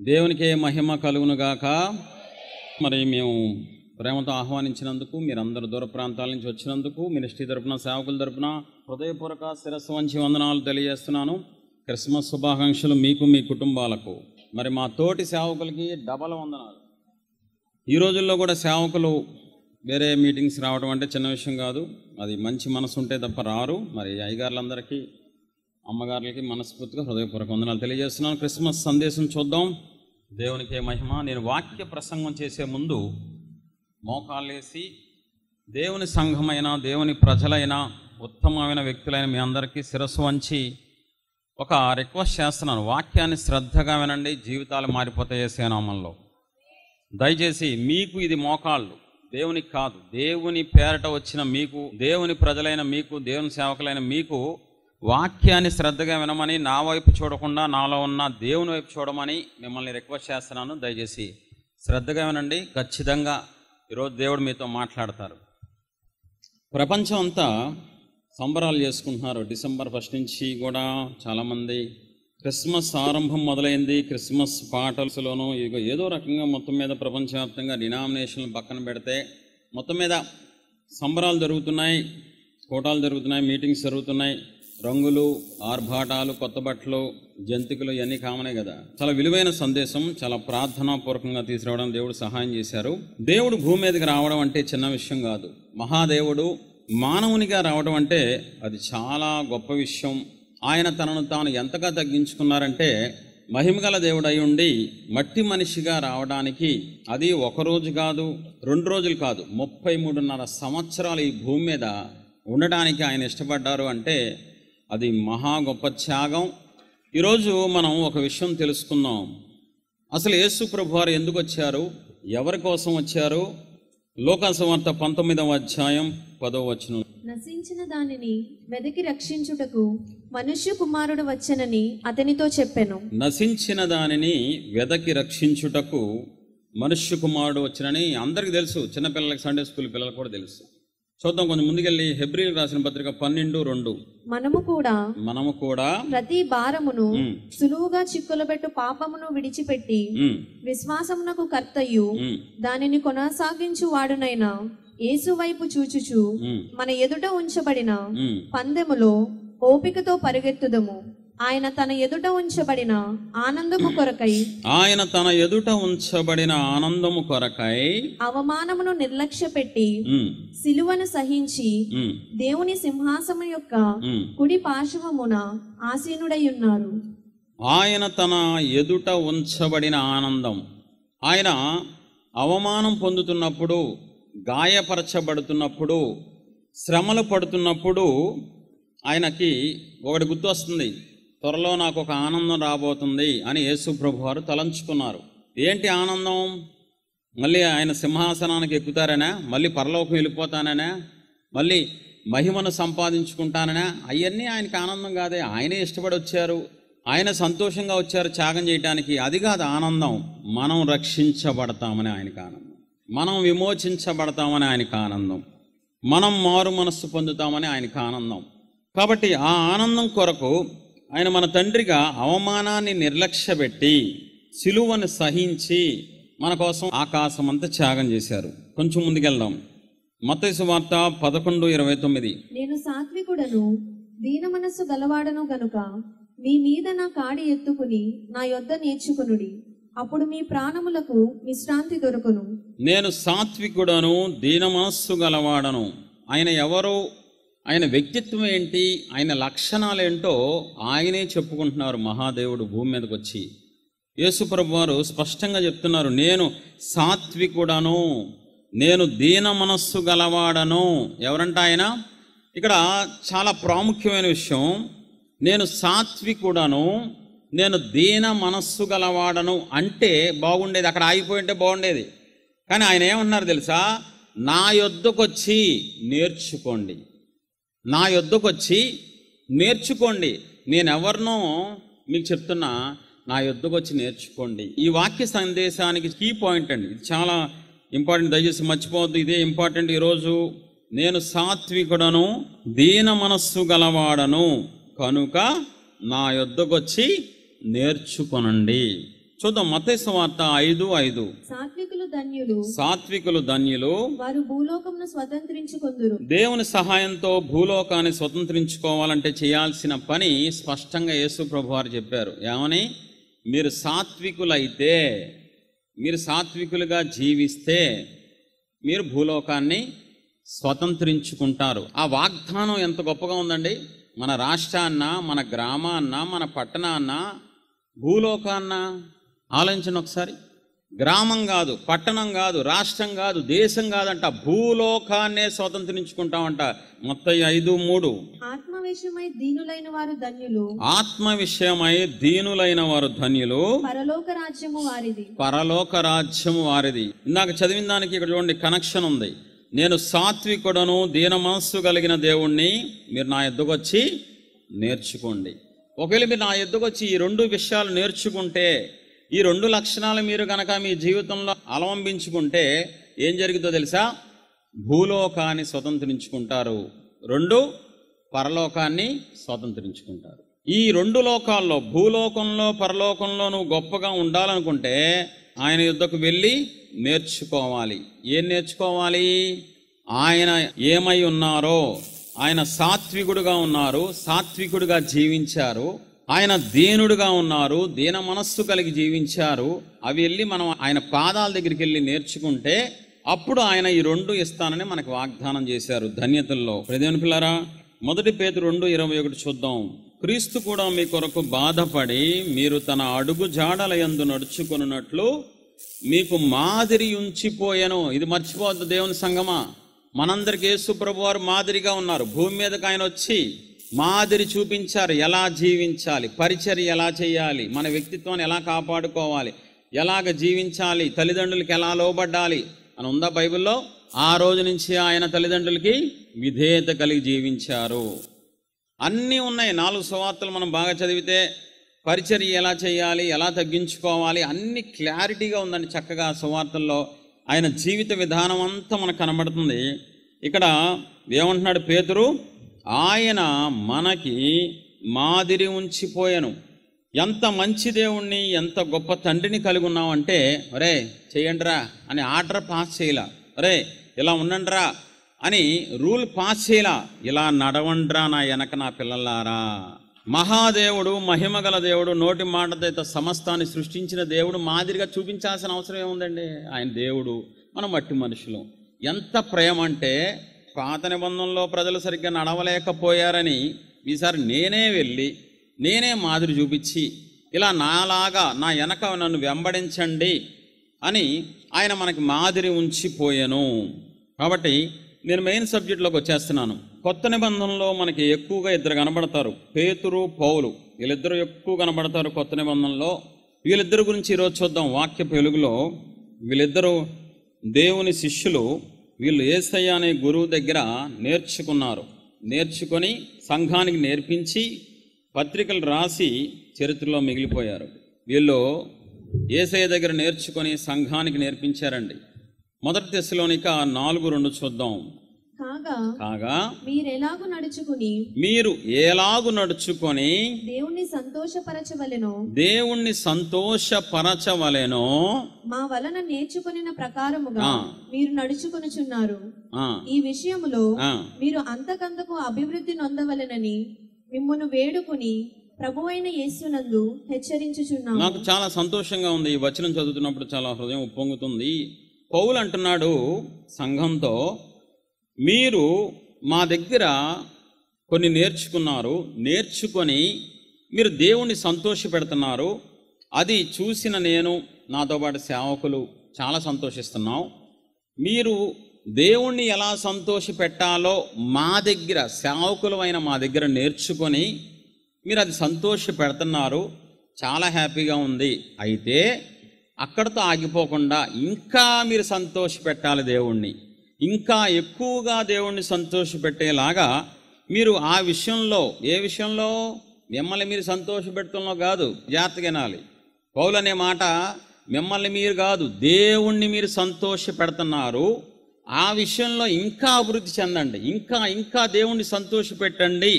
దేవునికే మహిమ కలుగునుగాక. మరి మేము ప్రేమతో ఆహ్వానించినందుకు, మీరందరూ దూర ప్రాంతాల నుంచి వచ్చినందుకు, మినిస్ట్రీ తరపున, సేవకుల తరపున హృదయపూర్వక శిరస్సు వంచి వందనాలు తెలియజేస్తున్నాను. క్రిస్మస్ శుభాకాంక్షలు మీకు, మీ కుటుంబాలకు. మరి మా తోటి సేవకులకి డబల్ వందనాలు. ఈ రోజుల్లో కూడా సేవకులు వేరే మీటింగ్స్ రావడం అంటే చిన్న విషయం కాదు. అది మంచి మనసు ఉంటే తప్ప రారు. మరి అయ్యగారులందరికీ, అమ్మగారులకి మనస్ఫూర్తిగా హృదయపూర్వక వందనాలు తెలియజేస్తున్నాను. క్రిస్మస్ సందేశం చూద్దాం. దేవునికే మహిమ. నేను వాక్య ప్రసంగం చేసే ముందు మోకాళ్ళేసి దేవుని సంఘమైన, దేవుని ప్రజలైన, ఉత్తమమైన వ్యక్తులైన మీ అందరికీ శిరస్సు వంచి ఒక రిక్వెస్ట్ చేస్తున్నాను. వాక్యాన్ని శ్రద్ధగా వినండి, జీవితాలు మారిపోతాయి యేసు నామములో. దయచేసి మీకు ఇది మోకాళ్ళు, దేవునికి కాదు. దేవుని పేరట వచ్చిన మీకు, దేవుని ప్రజలైన మీకు, దేవుని సేవకులైన మీకు వాక్యాన్ని శ్రద్ధగా వినమని, నా వైపు చూడకుండా నాలో ఉన్న దేవుని వైపు చూడమని మిమ్మల్ని రిక్వెస్ట్ చేస్తున్నాను. దయచేసి శ్రద్ధగా వినండి. ఖచ్చితంగా ఈరోజు దేవుడు మీతో మాట్లాడతారు. ప్రపంచం అంతా సంబరాలు చేసుకుంటున్నారు. డిసెంబర్ 1 నుంచి కూడా చాలామంది క్రిస్మస్ ఆరంభం మొదలైంది. క్రిస్మస్ పాటల్స్లోనూ ఏదో రకంగా మొత్తం మీద ప్రపంచవ్యాప్తంగా డినామినేషన్లు పక్కన పెడితే మొత్తం మీద సంబరాలు జరుగుతున్నాయి, కూటాలు జరుగుతున్నాయి, మీటింగ్స్ జరుగుతున్నాయి. రంగులు, ఆర్భాటాలు, కొత్త బట్టలు, జంతికలు ఇవన్నీ కామనే కదా. చాలా విలువైన సందేశం, చాలా ప్రార్థనాపూర్వకంగా తీసుకురావడం దేవుడు సహాయం చేశారు. దేవుడు భూమి మీదకి రావడం అంటే చిన్న విషయం కాదు. మహాదేవుడు మానవునిగా రావడం అంటే అది చాలా గొప్ప విషయం. ఆయన తనను తాను ఎంతగా తగ్గించుకున్నారంటే, మహిమగల దేవుడు అయి ఉండి మట్టి మనిషిగా రావడానికి, అది ఒకరోజు కాదు, 2 రోజులు కాదు, 33.5 సంవత్సరాలు ఈ భూమి మీద ఉండడానికి ఆయన ఇష్టపడ్డారు. అంటే అది మహా గొప్ప త్యాగం. ఈరోజు మనం ఒక విషయం తెలుసుకుందాం. అసలు యేసు ప్రభువారు ఎందుకు వచ్చారు, ఎవరి కోసం వచ్చారు? లోకాసువార్త 19వ అధ్యాయం 10వ వచనం. నశించిన దానిని వెదకి రక్షించుటకు మనుష్య కుమారుడు వచ్చెనని అతనితో చెప్పెను. నశించిన దానిని వెదకి రక్షించుటకు మనుష్య కుమారుడు వచ్చెనని అందరికీ తెలుసు. చిన్నపిల్లలకి, సండే స్కూల్ పిల్లలకు కూడా తెలుసు. చూద్దాం కొంచెం ముందుకెళ్ళి. హెబ్రీయులకు రాసిన పత్రిక 12:2. మనము కూడా ప్రతి భారమును సులువుగా చిక్కులబెట్టు పాపమును విడిచిపెట్టి విశ్వాసమునకు కర్తయు దానిని కొనసాగించు వాడునైన యేసు వైపు చూచుచు మన ఎదుట ఉంచబడిన పందెములో ఓపికతో పరిగెత్తుదము. ఆయన తన ఎదుట ఉంచబడిన ఆనందము కొరకై అవమానమును నిర్లక్ష్య పెట్టి సిలువను సహించి దేవుని సింహాసనం యొక్క కుడి పార్శ్వమున ఆసీనుడై ఉన్నారు. ఆయన తన ఎదుట ఉంచబడిన ఆనందం. ఆయన అవమానం పొందుతున్నప్పుడు, గాయపరచబడుతున్నప్పుడు, శ్రమలు పడుతున్నప్పుడు ఆయనకి ఒకటి గుర్తు వస్తుంది. త్వరలో నాకు ఒక ఆనందం రాబోతుంది అని యేసు ప్రభువారు తలంచుకున్నారు. ఏంటి ఆనందం? మళ్ళీ ఆయన సింహాసనానికి ఎక్కుతారనా? మళ్ళీ పరలోకం వెళ్ళిపోతాననా? మళ్ళీ మహిమను సంపాదించుకుంటాననా? అవన్నీ ఆయనకి ఆనందం కాదే. ఆయనే ఇష్టపడి వచ్చారు, ఆయన సంతోషంగా వచ్చారు త్యాగం చేయడానికి. అది కాదు ఆనందం. మనం రక్షించబడతామని ఆయనకు ఆనందం, మనం విమోచించబడతామని ఆయనకు ఆనందం, మనం మారు మనస్సు పొందుతామని ఆయనకు ఆనందం. కాబట్టి ఆ ఆనందం కొరకు ఆయన మన తండ్రిగా అవమానాన్ని నిర్లక్ష్యపెట్టి సిలువను సహించి మన కోసం ఆకాశమంతా త్యాగం చేశారు. కొంచెం ముందుకెళ్దాం. మత్తయి సువార్త 11:29. నేను సాత్వికుడను, దీన మనస్సు గలవాడను గనుక మీ మీద నా కాడి ఎత్తుకుని నా యొద్ద నేర్చుకొనుడి, అప్పుడు మీ ప్రాణములకు విశ్రాంతి దొరుకును. నేను సాత్వికుడను, దీన మనస్సు గలవాడను. ఆయన ఎవరు? ఆయన వ్యక్తిత్వం ఏంటి, ఆయన లక్షణాలు ఏంటో ఆయనే చెప్పుకుంటున్నారు. మహాదేవుడు భూమి మీదకి వచ్చి యేసు ప్రభువారు స్పష్టంగా చెప్తున్నారు, నేను సాత్వికుడను, నేను దీన మనస్సు గలవాడను. ఎవరంట ఆయన? ఇక్కడ చాలా ప్రాముఖ్యమైన విషయం. నేను సాత్వికుడను, నేను దీన మనస్సు గలవాడను అంటే బాగుండేది, అక్కడ ఆగిపోయి ఉంటే బాగుండేది. కానీ ఆయన ఏమన్నారు తెలుసా? నా యొద్దకొచ్చి నేర్చుకోండి, నా యొద్దకు వచ్చి నేర్చుకోండి. నేనెవరినో మీకు చెప్తున్నా, నా యొద్దకు వచ్చి నేర్చుకోండి. ఈ వాక్య సందేశానికి కీ పాయింట్ అండి, ఇది చాలా ఇంపార్టెంట్. దయచేసి మర్చిపోవద్దు, ఇదే ఇంపార్టెంట్ ఈరోజు. నేను సాత్వికుడను, దీన మనస్సు గలవాడను కనుక నా యొద్దకు వచ్చి నేర్చుకొనండి. చూద్దాం మత్తయి సువార్త 5:5. సాత్వికులు ధన్యులు, సాత్వికులు ధన్యులు, వారు భూలోకమును స్వతంత్రించుకొందురు. దేవుని సహాయంతో భూలోకాన్ని స్వతంత్రించుకోవాలంటే చేయాల్సిన పని స్పష్టంగా యేసు ప్రభు వారు చెప్పారు. ఏమని? మీరు సాత్వికులైతే, మీరు సాత్వికులుగా జీవిస్తే మీరు భూలోకాన్ని స్వతంత్రించుకుంటారు. ఆ వాగ్దానం ఎంత గొప్పగా ఉందండి. మన రాష్ట్రాన్న, మన గ్రామాన్న, మన పట్టణాన్న, భూలోకాన్న ఆలోచించండి ఒకసారి. గ్రామం కాదు, పట్టణం కాదు, రాష్ట్రం కాదు, దేశం కాదంట, భూలోకాన్నే స్వతంత్రించుకుంటామంట. మత్తయి 5:3. ఆత్మ విషయమై దీనులైన వారు ధన్యులు, ఆత్మ విషయమై దీనులైన వారు ధన్యులు, పరలోక రాజ్యము వారిది. పరలోక రాజ్యము వారిది. ఇందాక చదివిన దానికి ఇక్కడ చూడండి కనెక్షన్ ఉంది. నేను సాత్వికుడను, దీన మనస్సు కలిగిన దేవుణ్ణి, మీరు నా యొద్దకు వచ్చి నేర్చుకోండి. ఒకవేళ మీరు నా యొద్దకు వచ్చి ఈ 2 విషయాలు నేర్చుకుంటే, ఈ 2 లక్షణాలు మీరు కనుక మీ జీవితంలో అవలంబించుకుంటే ఏం జరుగుతుందో తెలుసా? భూలోకాన్ని స్వతంత్రించుకుంటారు. 2 పరలోకాన్ని స్వతంత్రించుకుంటారు. ఈ 2 లోకాల్లో, భూలోకంలో పరలోకంలో నువ్వు గొప్పగా ఉండాలనుకుంటే ఆయన యుద్ధకు వెళ్ళి నేర్చుకోవాలి. ఏం నేర్చుకోవాలి? ఆయన ఏమై ఉన్నారో, ఆయన సాత్వికుడుగా ఉన్నారు, సాత్వికుడుగా జీవించారు. ఆయన దీనుడుగా ఉన్నారు, దీన మనస్సు కలిగి జీవించారు. అవి వెళ్ళి మనం ఆయన పాదాల దగ్గరికి వెళ్ళి నేర్చుకుంటే అప్పుడు ఆయన ఈ 2 ఇస్తానని మనకు వాగ్దానం చేశారు ధన్యతల్లో. దేవుని పిల్లారా, 1 పేతురు 2:21 చూద్దాం. క్రీస్తు కూడా మీ కొరకు బాధపడి మీరు తన అడుగు జాడల యందు నడుచుకొనున్నట్లు మీకు మాదిరి ఉంచిపోయాను. ఇది మర్చిపోవద్దు దేవుని సంగమా. మనందరికి యేసు ప్రభు వారు మాదిరిగా ఉన్నారు. భూమి మీదకి ఆయన వచ్చి మాదిరి చూపించారు. ఎలా జీవించాలి, పరిచర్య ఎలా చేయాలి, మన వ్యక్తిత్వాన్ని ఎలా కాపాడుకోవాలి, ఎలాగ జీవించాలి, తల్లిదండ్రులకి ఎలా లోబడ్డాలి అని ఉందా బైబిల్లో? ఆ రోజు నుంచి ఆయన తల్లిదండ్రులకి విధేయత కలిగి జీవించారు. అన్నీ ఉన్నాయి. 4 సువార్తలు మనం బాగా చదివితే పరిచర్య ఎలా చేయాలి, ఎలా తగ్గించుకోవాలి, అన్ని క్లారిటీగా ఉందండి చక్కగా సువార్తల్లో. ఆయన జీవిత విధానం అంతా మనకు కనబడుతుంది. ఇక్కడ ఏమంటున్నాడు పేతురు? ఆయన మనకి మాదిరి ఉంచిపోయాను. ఎంత మంచి దేవుణ్ణి, ఎంత గొప్ప తండ్రిని కలిగి ఉన్నామంటే, ఒరే చేయండిరా అని ఆర్డర్ పాస్ చేయలా, ఒరే ఇలా ఉండండిరా అని రూల్ పాస్ చేయలా, ఇలా నడవండ్రా నా వెనక నా పిల్లలారా. మహాదేవుడు, మహిమగల దేవుడు, నోటి మాటతో సమస్తాన్ని సృష్టించిన దేవుడు మాదిరిగా చూపించాల్సిన అవసరం ఏముందండి? ఆయన దేవుడు, మనం మట్టి మనుషులు. ఎంత ప్రేమ అంటే, పాత నిబంధనలో ప్రజలు సరిగ్గా నడవలేకపోయారని ఈసారి నేనే వెళ్ళి నేనే మాదిరి చూపించి ఇలా నాలాగా నా వెనక నన్ను వెంబడించండి అని ఆయన మనకి మాదిరి ఉంచిపోయాను. కాబట్టి నేను మెయిన్ సబ్జెక్ట్లోకి వచ్చేస్తున్నాను. కొత్త నిబంధనలో మనకి ఎక్కువగా 2 కనబడతారు, పేతురు, పౌలు. వీళ్ళిద్దరూ ఎక్కువ కనబడతారు కొత్త నిబంధనలో. వీళ్ళిద్దరు గురించి ఈరోజు చూద్దాం వాక్యపు వెలుగులో. వీళ్ళిద్దరూ దేవుని శిష్యులు. వీళ్ళు యేసయ్య అనే గురువు దగ్గర నేర్చుకున్నారు. నేర్చుకొని సంఘానికి నేర్పించి పత్రికలు రాసి చరిత్రలో మిగిలిపోయారు. వీళ్ళు యేసయ్య దగ్గర నేర్చుకొని సంఘానికి నేర్పించారండి. 1 తెస్సలోనిక 4:2 చూద్దాం. కాగా మీరు ఎలాగు నడుచుకొని దేవుణ్ణి సంతోషపరచవలెనో మా వలన నేర్చుకొనిన ప్రకారముగా మీరు నడుచుకొనుచున్నారు. ఈ విషయములో మీరు అంతకంతకు అభివృద్ధి నొందవలెనని మిమ్మును వేడుకొని ప్రభువైన యేసునందు హెచ్చరించుచున్నాము. నాకు చాలా సంతోషంగా ఉంది. ఈ వచనం చదువుతున్నప్పుడు చాలా హృదయం ఉప్పొంగుతుంది. పౌలు అంటున్నాడు సంఘంతో, మీరు మా దగ్గర కొన్ని నేర్చుకున్నారు, నేర్చుకొని మీరు దేవుణ్ణి సంతోష పెడుతున్నారు. అది చూసిన నేను, నాతో పాటు సేవకులు చాలా సంతోషిస్తున్నాం. మీరు దేవుణ్ణి ఎలా సంతోష పెట్టాలో మా దగ్గర, సేవకులమైన మా దగ్గర నేర్చుకొని మీరు అది సంతోష పెడుతున్నారు. చాలా హ్యాపీగా ఉంది. అయితే అక్కడితో ఆగిపోకుండా ఇంకా మీరు సంతోష పెట్టాలి దేవుణ్ణి. ఇంకా ఎక్కువగా దేవుణ్ణి సంతోషపెట్టేలాగా మీరు ఆ విషయంలో, ఏ విషయంలో? మిమ్మల్ని మీరు సంతోషపెడుతున్నా కాదు, జాగ్రత్తగా వినాలి. పౌలు అనే మాట మిమ్మల్ని మీరు కాదు, దేవుణ్ణి మీరు సంతోష పెడుతున్నారు. ఆ విషయంలో ఇంకా అభివృద్ధి చెందండి, ఇంకా దేవుణ్ణి సంతోష పెట్టండి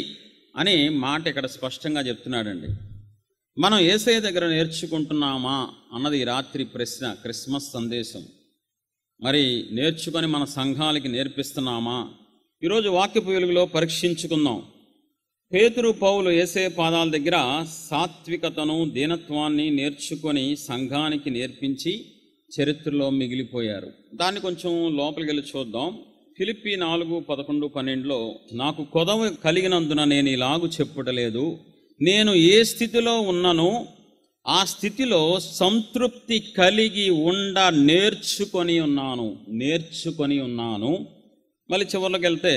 అని మాట ఇక్కడ స్పష్టంగా చెప్తున్నాడండి. మనం యేసయ్య దగ్గర నేర్చుకుంటున్నామా అన్నది ఈ రాత్రి ప్రశ్న, క్రిస్మస్ సందేశం. మరి నేర్చుకొని మన సంఘాలకి నేర్పిస్తున్నామా? ఈరోజు వాక్యపు వెలుగులో పరీక్షించుకుందాం. పేతురు, పౌలు యేసయ్య పాదాల దగ్గర సాత్వికతను, దీనత్వాన్ని నేర్చుకొని సంఘానికి నేర్పించి చరిత్రలో మిగిలిపోయారు. దాన్ని కొంచెం లోపలికి వెళ్ళి చూద్దాం. ఫిలిప్పీ 4:11-12 నాకు కొదవ కలిగినందున నేను ఇలాగు చెప్పుటలేదు, నేను ఏ స్థితిలో ఉన్నానో ఆ స్థితిలో సంతృప్తి కలిగి నేర్చుకొని ఉన్నాను. మళ్ళీ చివరిలోకి వెళ్తే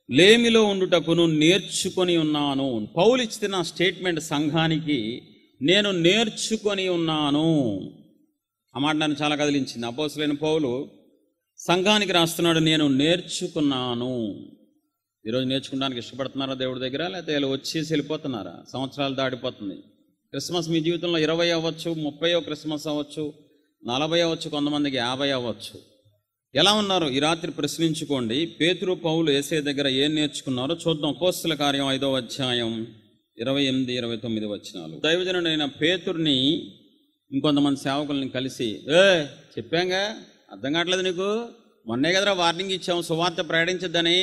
లేమిలో ఉండుటకును నేర్చుకొని ఉన్నాను. పౌలు ఇచ్చిన స్టేట్మెంట్ సంఘానికి, నేను నేర్చుకొని ఉన్నాను. ఆ మాట నన్ను చాలా కదిలించింది. అపోస్తలుడైన పౌలు సంఘానికి రాస్తున్నాడు, నేను నేర్చుకున్నాను. ఈరోజు నేర్చుకోవడానికి ఇష్టపడుతున్నారా దేవుడి దగ్గర? లేకపోతే ఇలా వచ్చేసి వెళ్ళిపోతున్నారా? సంవత్సరాలు దాటిపోతుంది. క్రిస్మస్ మీ జీవితంలో 20 అవ్వచ్చు, 30 క్రిస్మస్ అవ్వచ్చు, 40 అవ్వచ్చు, కొంతమందికి 50 అవ్వచ్చు. ఎలా ఉన్నారు? ఈ రాత్రి ప్రశ్నించుకోండి. పేతురు, పౌలు యేసయ్య దగ్గర ఏం నేర్చుకున్నారో చూద్దాం. అపోస్తల కార్యం 5వ అధ్యాయం 28-29 వచనాలు. దైవజనుడైన పేతుర్ని ఇంకొంతమంది సేవకుల్ని కలిసి, చెప్పాంగా, అర్థం కావట్లేదు నీకు? మొన్నే కదరా వార్నింగ్ ఇచ్చాము సువార్త ప్రకటించద్దని,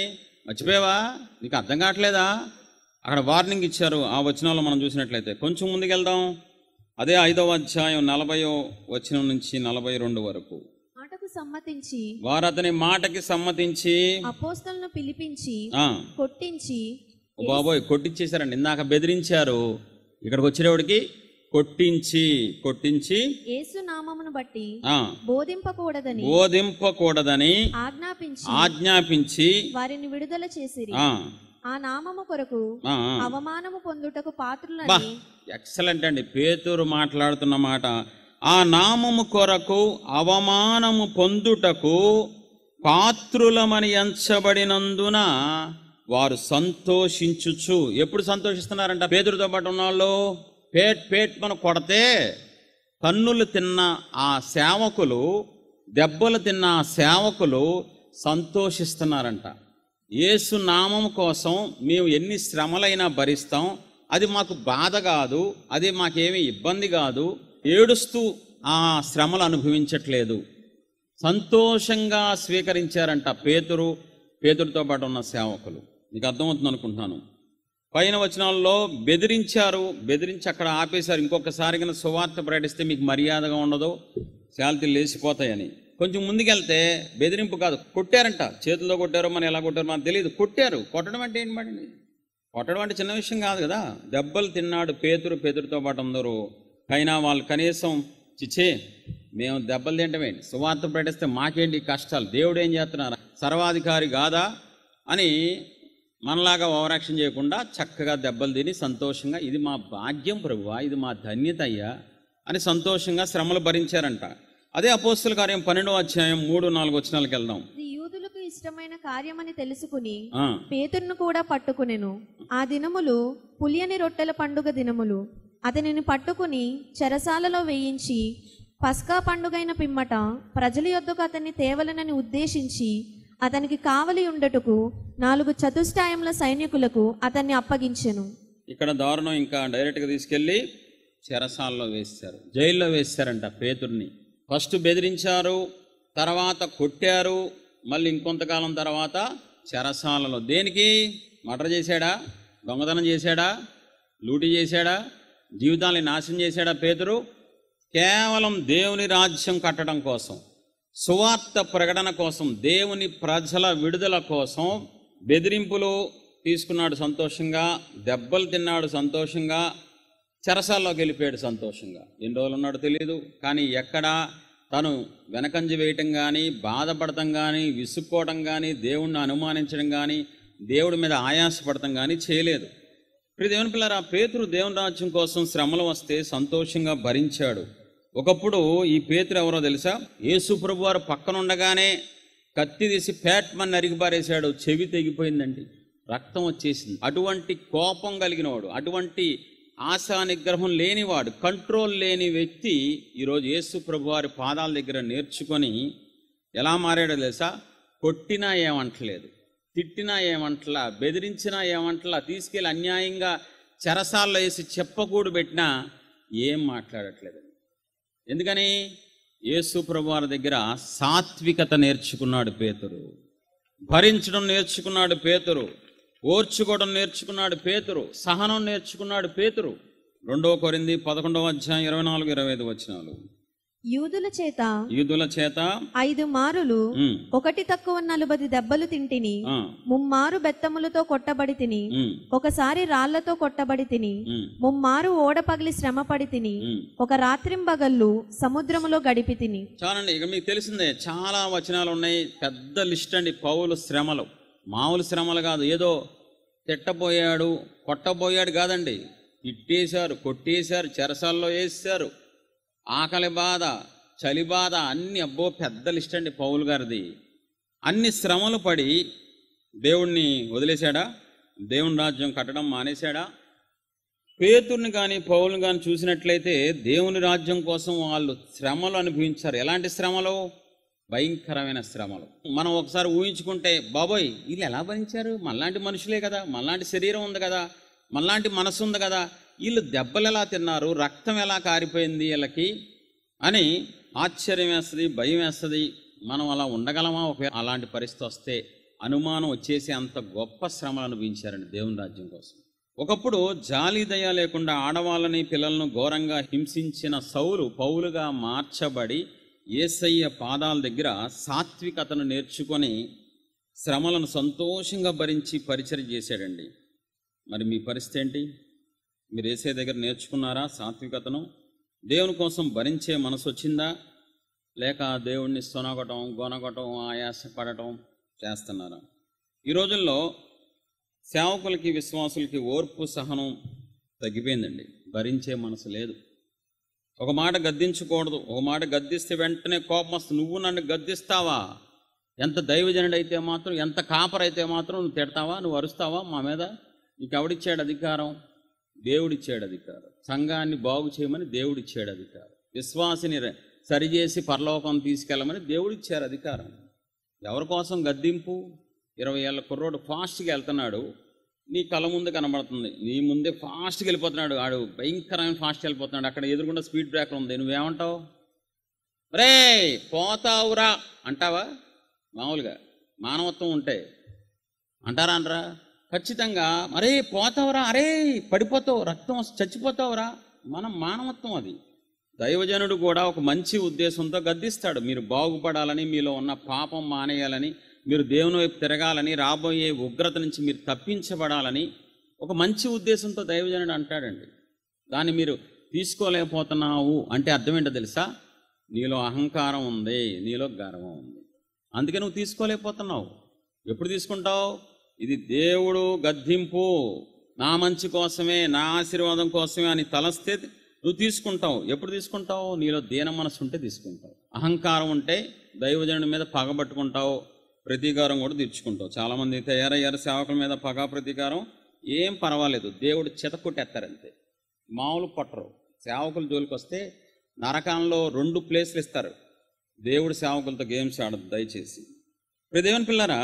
మర్చిపోయావా? నీకు అర్థం కావట్లేదా? అక్కడ వార్నింగ్ ఇచ్చారు. ఆ వచనాల్లో మనం చూసినట్లయితే కొంచెం ముందుకెళ్దాం. అదే 5వ అధ్యాయం 40వ వచనం నుంచి 42 వరకు. సమ్మతించి వారు అతని మాటకి సమ్మతించి అపోస్తలులను పిలిపించి కొట్టించి, బాబోయ్ కొట్టించేశారండి. ఇందాక బెదిరించారు, ఇక్కడికి వచ్చేవాడికి కొట్టించి యేసు నామమును బట్టి బోధింపకూడదని ఆజ్ఞాపించి వారిని విడుదల చేసిరి. ఆ నామము కొరకు అవమానము పొందుటకు పాత్రులని. ఎక్సలెంట్ అండి. పేతురు మాట్లాడుతున్న మాట, ఆ నామము కొరకు అవమానము పొందుటకు పాత్రులమని ఎంచబడినందున వారు సంతోషించుచు. ఎప్పుడు సంతోషిస్తున్నారంట? పేతురుతో పాటు ఉన్న వాళ్ళు పేట్ మనం కొడితే కన్నులు తిన్న ఆ సేవకులు, దెబ్బలు తిన్న ఆ సేవకులు సంతోషిస్తున్నారంట. యేసు నామం కోసం మేము ఎన్ని శ్రమలైనా భరిస్తాం, అది మాకు బాధ కాదు, అది మాకేమీ ఇబ్బంది కాదు, ఏడుస్తూ ఆ శ్రమలు అనుభవించట్లేదు, సంతోషంగా స్వీకరించారంట పేతురుతో పాటు ఉన్న సేవకులు. మీకు అర్థమవుతుంది అనుకుంటున్నాను. పైన వచనాల్లో బెదిరించి అక్కడ ఆపేశారు. ఇంకొకసారి కన్నా సువార్త ప్రకటిస్తే మీకు మర్యాదగా ఉండదు, శాలితీలు లేచిపోతాయని. కొంచెం ముందుకెళ్తే బెదిరింపు కాదు, కొట్టారంట. చేతుల్లో కొట్టారో మనం ఎలా కొట్టారో మనకు తెలియదు, కొట్టారు. కొట్టడం అంటే ఏంటండి? కొట్టడం అంటే చిన్న విషయం కాదు కదా. దెబ్బలు తిన్నాడు పేతురుతో పాటు అందరూ. అయినా వాళ్ళు కనీసం చిచ్చే మేము దెబ్బలు తింటమేంటి, సువార్త ప్రకటిస్తే మాకేంటి కష్టాలు, దేవుడు ఏం చేస్తున్నారు, సర్వాధికారి కాదా అని మనలాగా ఓవరాక్షన్ చేయకుండా చక్కగా దెబ్బలు తిని సంతోషంగా, ఇది మా భాగ్యం ప్రభువా, ఇది మా ధన్యత అయ్యా అని సంతోషంగా శ్రమలు భరించారంట. అదే అపోస్తల కార్యం 12వ అధ్యాయం 3-4 వచనాలకు వెళ్దాం. యూదులకు ఇష్టమైన కార్యమని తెలుసుకుని పేతురును కూడా పట్టుకునెను. ఆ దినములు పులియని రొట్టెల పండుగ దినములు. అతనిని పట్టుకుని చెరసాలలో వేయించి పస్కా పండుగైన పిమ్మట ప్రజల యొద్దకు అతన్ని తేవలనని ఉద్దేశించి అతనికి కావలి ఉండటకు 4 చతుష్టయముల సైనికులకు అతన్ని అప్పగించెను. ఇక్కడ దారుణం. ఇంకా డైరెక్ట్గా తీసుకెళ్ళి చెరసాలలో వేశారు, జైల్లో వేశారంట పేతుర్ని. ఫస్ట్ బెదిరించారు, తర్వాత కొట్టారు, మళ్ళీ ఇంకొంతకాలం తర్వాత చెరసాలలో. దేనికి? మర్డర్ చేశాడా? దొంగతనం చేశాడా? లూటీ చేశాడా? జీవితాన్ని నాశనం చేశాడా పేతురు? కేవలం దేవుని రాజ్యం కట్టడం కోసం, సువార్త ప్రకటన కోసం, దేవుని ప్రజల విడుదల కోసం బెదిరింపులు తీసుకున్నాడు సంతోషంగా, దెబ్బలు తిన్నాడు సంతోషంగా, చెరసాల్లోకి వెళ్ళిపోయాడు సంతోషంగా. ఎన్ని రోజులు ఉన్నాడో తెలియదు, కానీ ఎక్కడా తను వెనకంజి వేయటం కానీ, బాధపడటం కానీ, విసుక్కోవడం కానీ, దేవుణ్ణి అనుమానించడం కానీ, దేవుడి మీద ఆయాసపడటం కానీ చేయలేదు. దేవుని పిల్లరా, పేతురు దేవుని రాజ్యం కోసం శ్రమలు వస్తే సంతోషంగా భరించాడు. ఒకప్పుడు ఈ పేతురు ఎవరో తెలుసా? యేసు ప్రభు వారు పక్కనుండగానే కత్తి తీసి పేట్మని నరికిపారేశాడు, చెవి తెగిపోయిందండి, రక్తం వచ్చేసింది. అటువంటి కోపం కలిగినవాడు, అటువంటి ఆశా నిగ్రహం లేనివాడు, కంట్రోల్ లేని వ్యక్తి ఈరోజు యేసు ప్రభు వారి పాదాల దగ్గర నేర్చుకొని ఎలా మారాడో తెలుసా? కొట్టినా ఏమంటలేదు, తిట్టినా ఏమంటలా, బెదిరించినా ఏమంటలా, తీసుకెళ్ళి అన్యాయంగా చెరసాల్లో వేసి చెప్పకూడు పెట్టినా ఏం మాట్లాడట్లేదు. ఎందుకని? యేసు ప్రభువారి దగ్గర సాత్వికత నేర్చుకున్నాడు పేతురు, భరించడం నేర్చుకున్నాడు పేతురు, ఓర్చుకోవడం నేర్చుకున్నాడు పేతురు, సహనం నేర్చుకున్నాడు పేతురు. 2 కొరింథీ 11:24-25 వచనాలు. యూదుల చేత 5 మారులు 1 తక్కువ 40 దెబ్బలు తింటిని, 3 మారు బెత్తములతో కొట్టబడి తిని, ఒకసారి రాళ్లతో కొట్టబడి తిని, 3 మారు ఓడ పగిలి శ్రమ పడి తిని, ఒక రాత్రింబగళ్ళు సముద్రములో గడిపి తిని. చాలండి, ఇక మీకు తెలిసిందే, చాలా వచనాలు ఉన్నాయి, పెద్ద లిస్ట్ అండి. పౌలు శ్రమలు మామూలు శ్రమలు కాదు, ఏదో తిట్టబోయాడు కొట్టబోయాడు కాదండి. తిట్టేశారు, కొట్టేశారు, చెరసాల్లో వేసారు, ఆకలి బాధ, చలి బాధ, అన్ని, అబ్బో పెద్ద లిస్ట్ అండి పౌలు గారిది. అన్ని శ్రమలు పడి దేవుణ్ణి వదిలేశాడా? దేవుని రాజ్యం కట్టడం మానేశాడా? పేతుర్ని కానీ పౌలుని కానీ చూసినట్లయితే దేవుని రాజ్యం కోసం వాళ్ళు శ్రమలు అనుభవించారు. ఎలాంటి శ్రమలు? భయంకరమైన శ్రమలు. మనం ఒకసారి ఊహించుకుంటే, బాబోయ్ వీళ్ళు ఎలా భరించారు? మనలాంటి మనుషులే కదా, మనలాంటి శరీరం ఉంది కదా, మనలాంటి మనసు ఉంది కదా, వీళ్ళు దెబ్బలు ఎలా తిన్నారు, రక్తం ఎలా కారిపోయింది వీళ్ళకి అని ఆశ్చర్యం వేస్తుంది, భయం వేస్తుంది. మనం అలా ఉండగలమా? అలాంటి పరిస్థితి వస్తే అనుమానం వచ్చేసి అంత గొప్ప శ్రమలు అనుభవించారండి దేవుని రాజ్యం కోసం. ఒకప్పుడు జాలి దయ లేకుండా ఆడవాళ్ళని పిల్లలను ఘోరంగా హింసించిన సౌలు పౌలుగా మార్చబడి యేసయ్య పాదాల దగ్గర సాత్వికతను నేర్చుకొని శ్రమలను సంతోషంగా భరించి పరిచర్య చేశాడండి. మరి మీ పరిస్థితి ఏంటి? మీరు యేసయ్య దగ్గర నేర్చుకున్నారా సాత్వికతను? దేవుని కోసం భరించే మనసు వచ్చిందా? లేక దేవుణ్ణి సొనగటం, గొనగటం, ఆయాసపడటం చేస్తున్నారా? ఈ రోజుల్లో సేవకులకి విశ్వాసులకి ఓర్పు సహనం తగ్గిపోయిందండి. భరించే మనసు లేదు. ఒక మాట గద్దించకూడదు, ఒక మాట గద్దిస్తే వెంటనే కోపం వస్తుంది. నువ్వు నన్ను గద్దిస్తావా? ఎంత దైవజనుడైతే మాత్రం, ఎంత కాపరైతే మాత్రం నువ్వు తిడతావా, నువ్వు అరుస్తావా మా మీద? నీకు ఎవడిచ్చాడు అధికారం? దేవుడిచ్చాడు అధికారం. సంఘాన్ని బాగు చేయమని దేవుడిచ్చాడు అధికారం. విశ్వాసిని సరిచేసి పరలోకం తీసుకెళ్ళమని దేవుడిచ్చారు అధికారం. ఎవరి కోసం గద్దింపు? 20 ఏళ్ళ కుర్రోడు ఫాస్ట్గా వెళ్తున్నాడు, నీ కళ్ళ ముందు కనబడుతుంది, నీ ముందే ఫాస్ట్గా వెళ్ళిపోతున్నాడు, ఆడు భయంకరమైన ఫాస్ట్ వెళ్ళిపోతున్నాడు, అక్కడ ఎదురుకుండా స్పీడ్ బ్రేకర్ ఉంది, నువ్వేమంటావు? రే పోతావురా అంటావా? మామూలుగా మానవత్వం ఉంటే అంటారా? అనరా? ఖచ్చితంగా. అరే పోతావురా, అరే పడిపోతావు, రక్తం చచ్చిపోతావురా. మనం మానవత్వం అది. దైవజనుడు కూడా ఒక మంచి ఉద్దేశంతో గద్దిస్తాడు. మీరు బాగుపడాలని, మీలో ఉన్న పాపం మానేయాలని, మీరు దేవుని వైపు తిరగాలని, రాబోయే ఉగ్రత నుంచి మీరు తప్పించబడాలని ఒక మంచి ఉద్దేశంతో దైవజనుడు అంటాడండి. దాన్ని మీరు తీసుకోలేకపోతున్నావు అంటే అర్థం ఏంటో తెలుసా? నీలో అహంకారం ఉంది, నీలో గర్వం ఉంది, అందుకే నువ్వు తీసుకోలేకపోతున్నావు. ఎప్పుడు తీసుకుంటావు? ఇది దేవుడు గద్దింపు, నా మంచి కోసమే, నా ఆశీర్వాదం కోసమే అని తలస్తే నువ్వు తీసుకుంటావు. ఎప్పుడు తీసుకుంటావు? నీలో దీన మనసు ఉంటే తీసుకుంటావు. అహంకారం ఉంటే దైవజనుడి మీద పగబట్టుకుంటావు, ప్రతీకారం కూడా తీర్చుకుంటావు. చాలామంది తయారయ్యారు సేవకుల మీద పగ ప్రతీకారం. ఏం పర్వాలేదు, దేవుడు చితకొట్టేస్తారంతే, మామూలు పట్టరు. సేవకుల జోలికి వస్తే నరకంలో 2 ప్లేసులు ఇస్తారు. దేవుడు సేవకులతో గేమ్స్ ఆడదు దయచేసి. దేవుని పిల్లరా,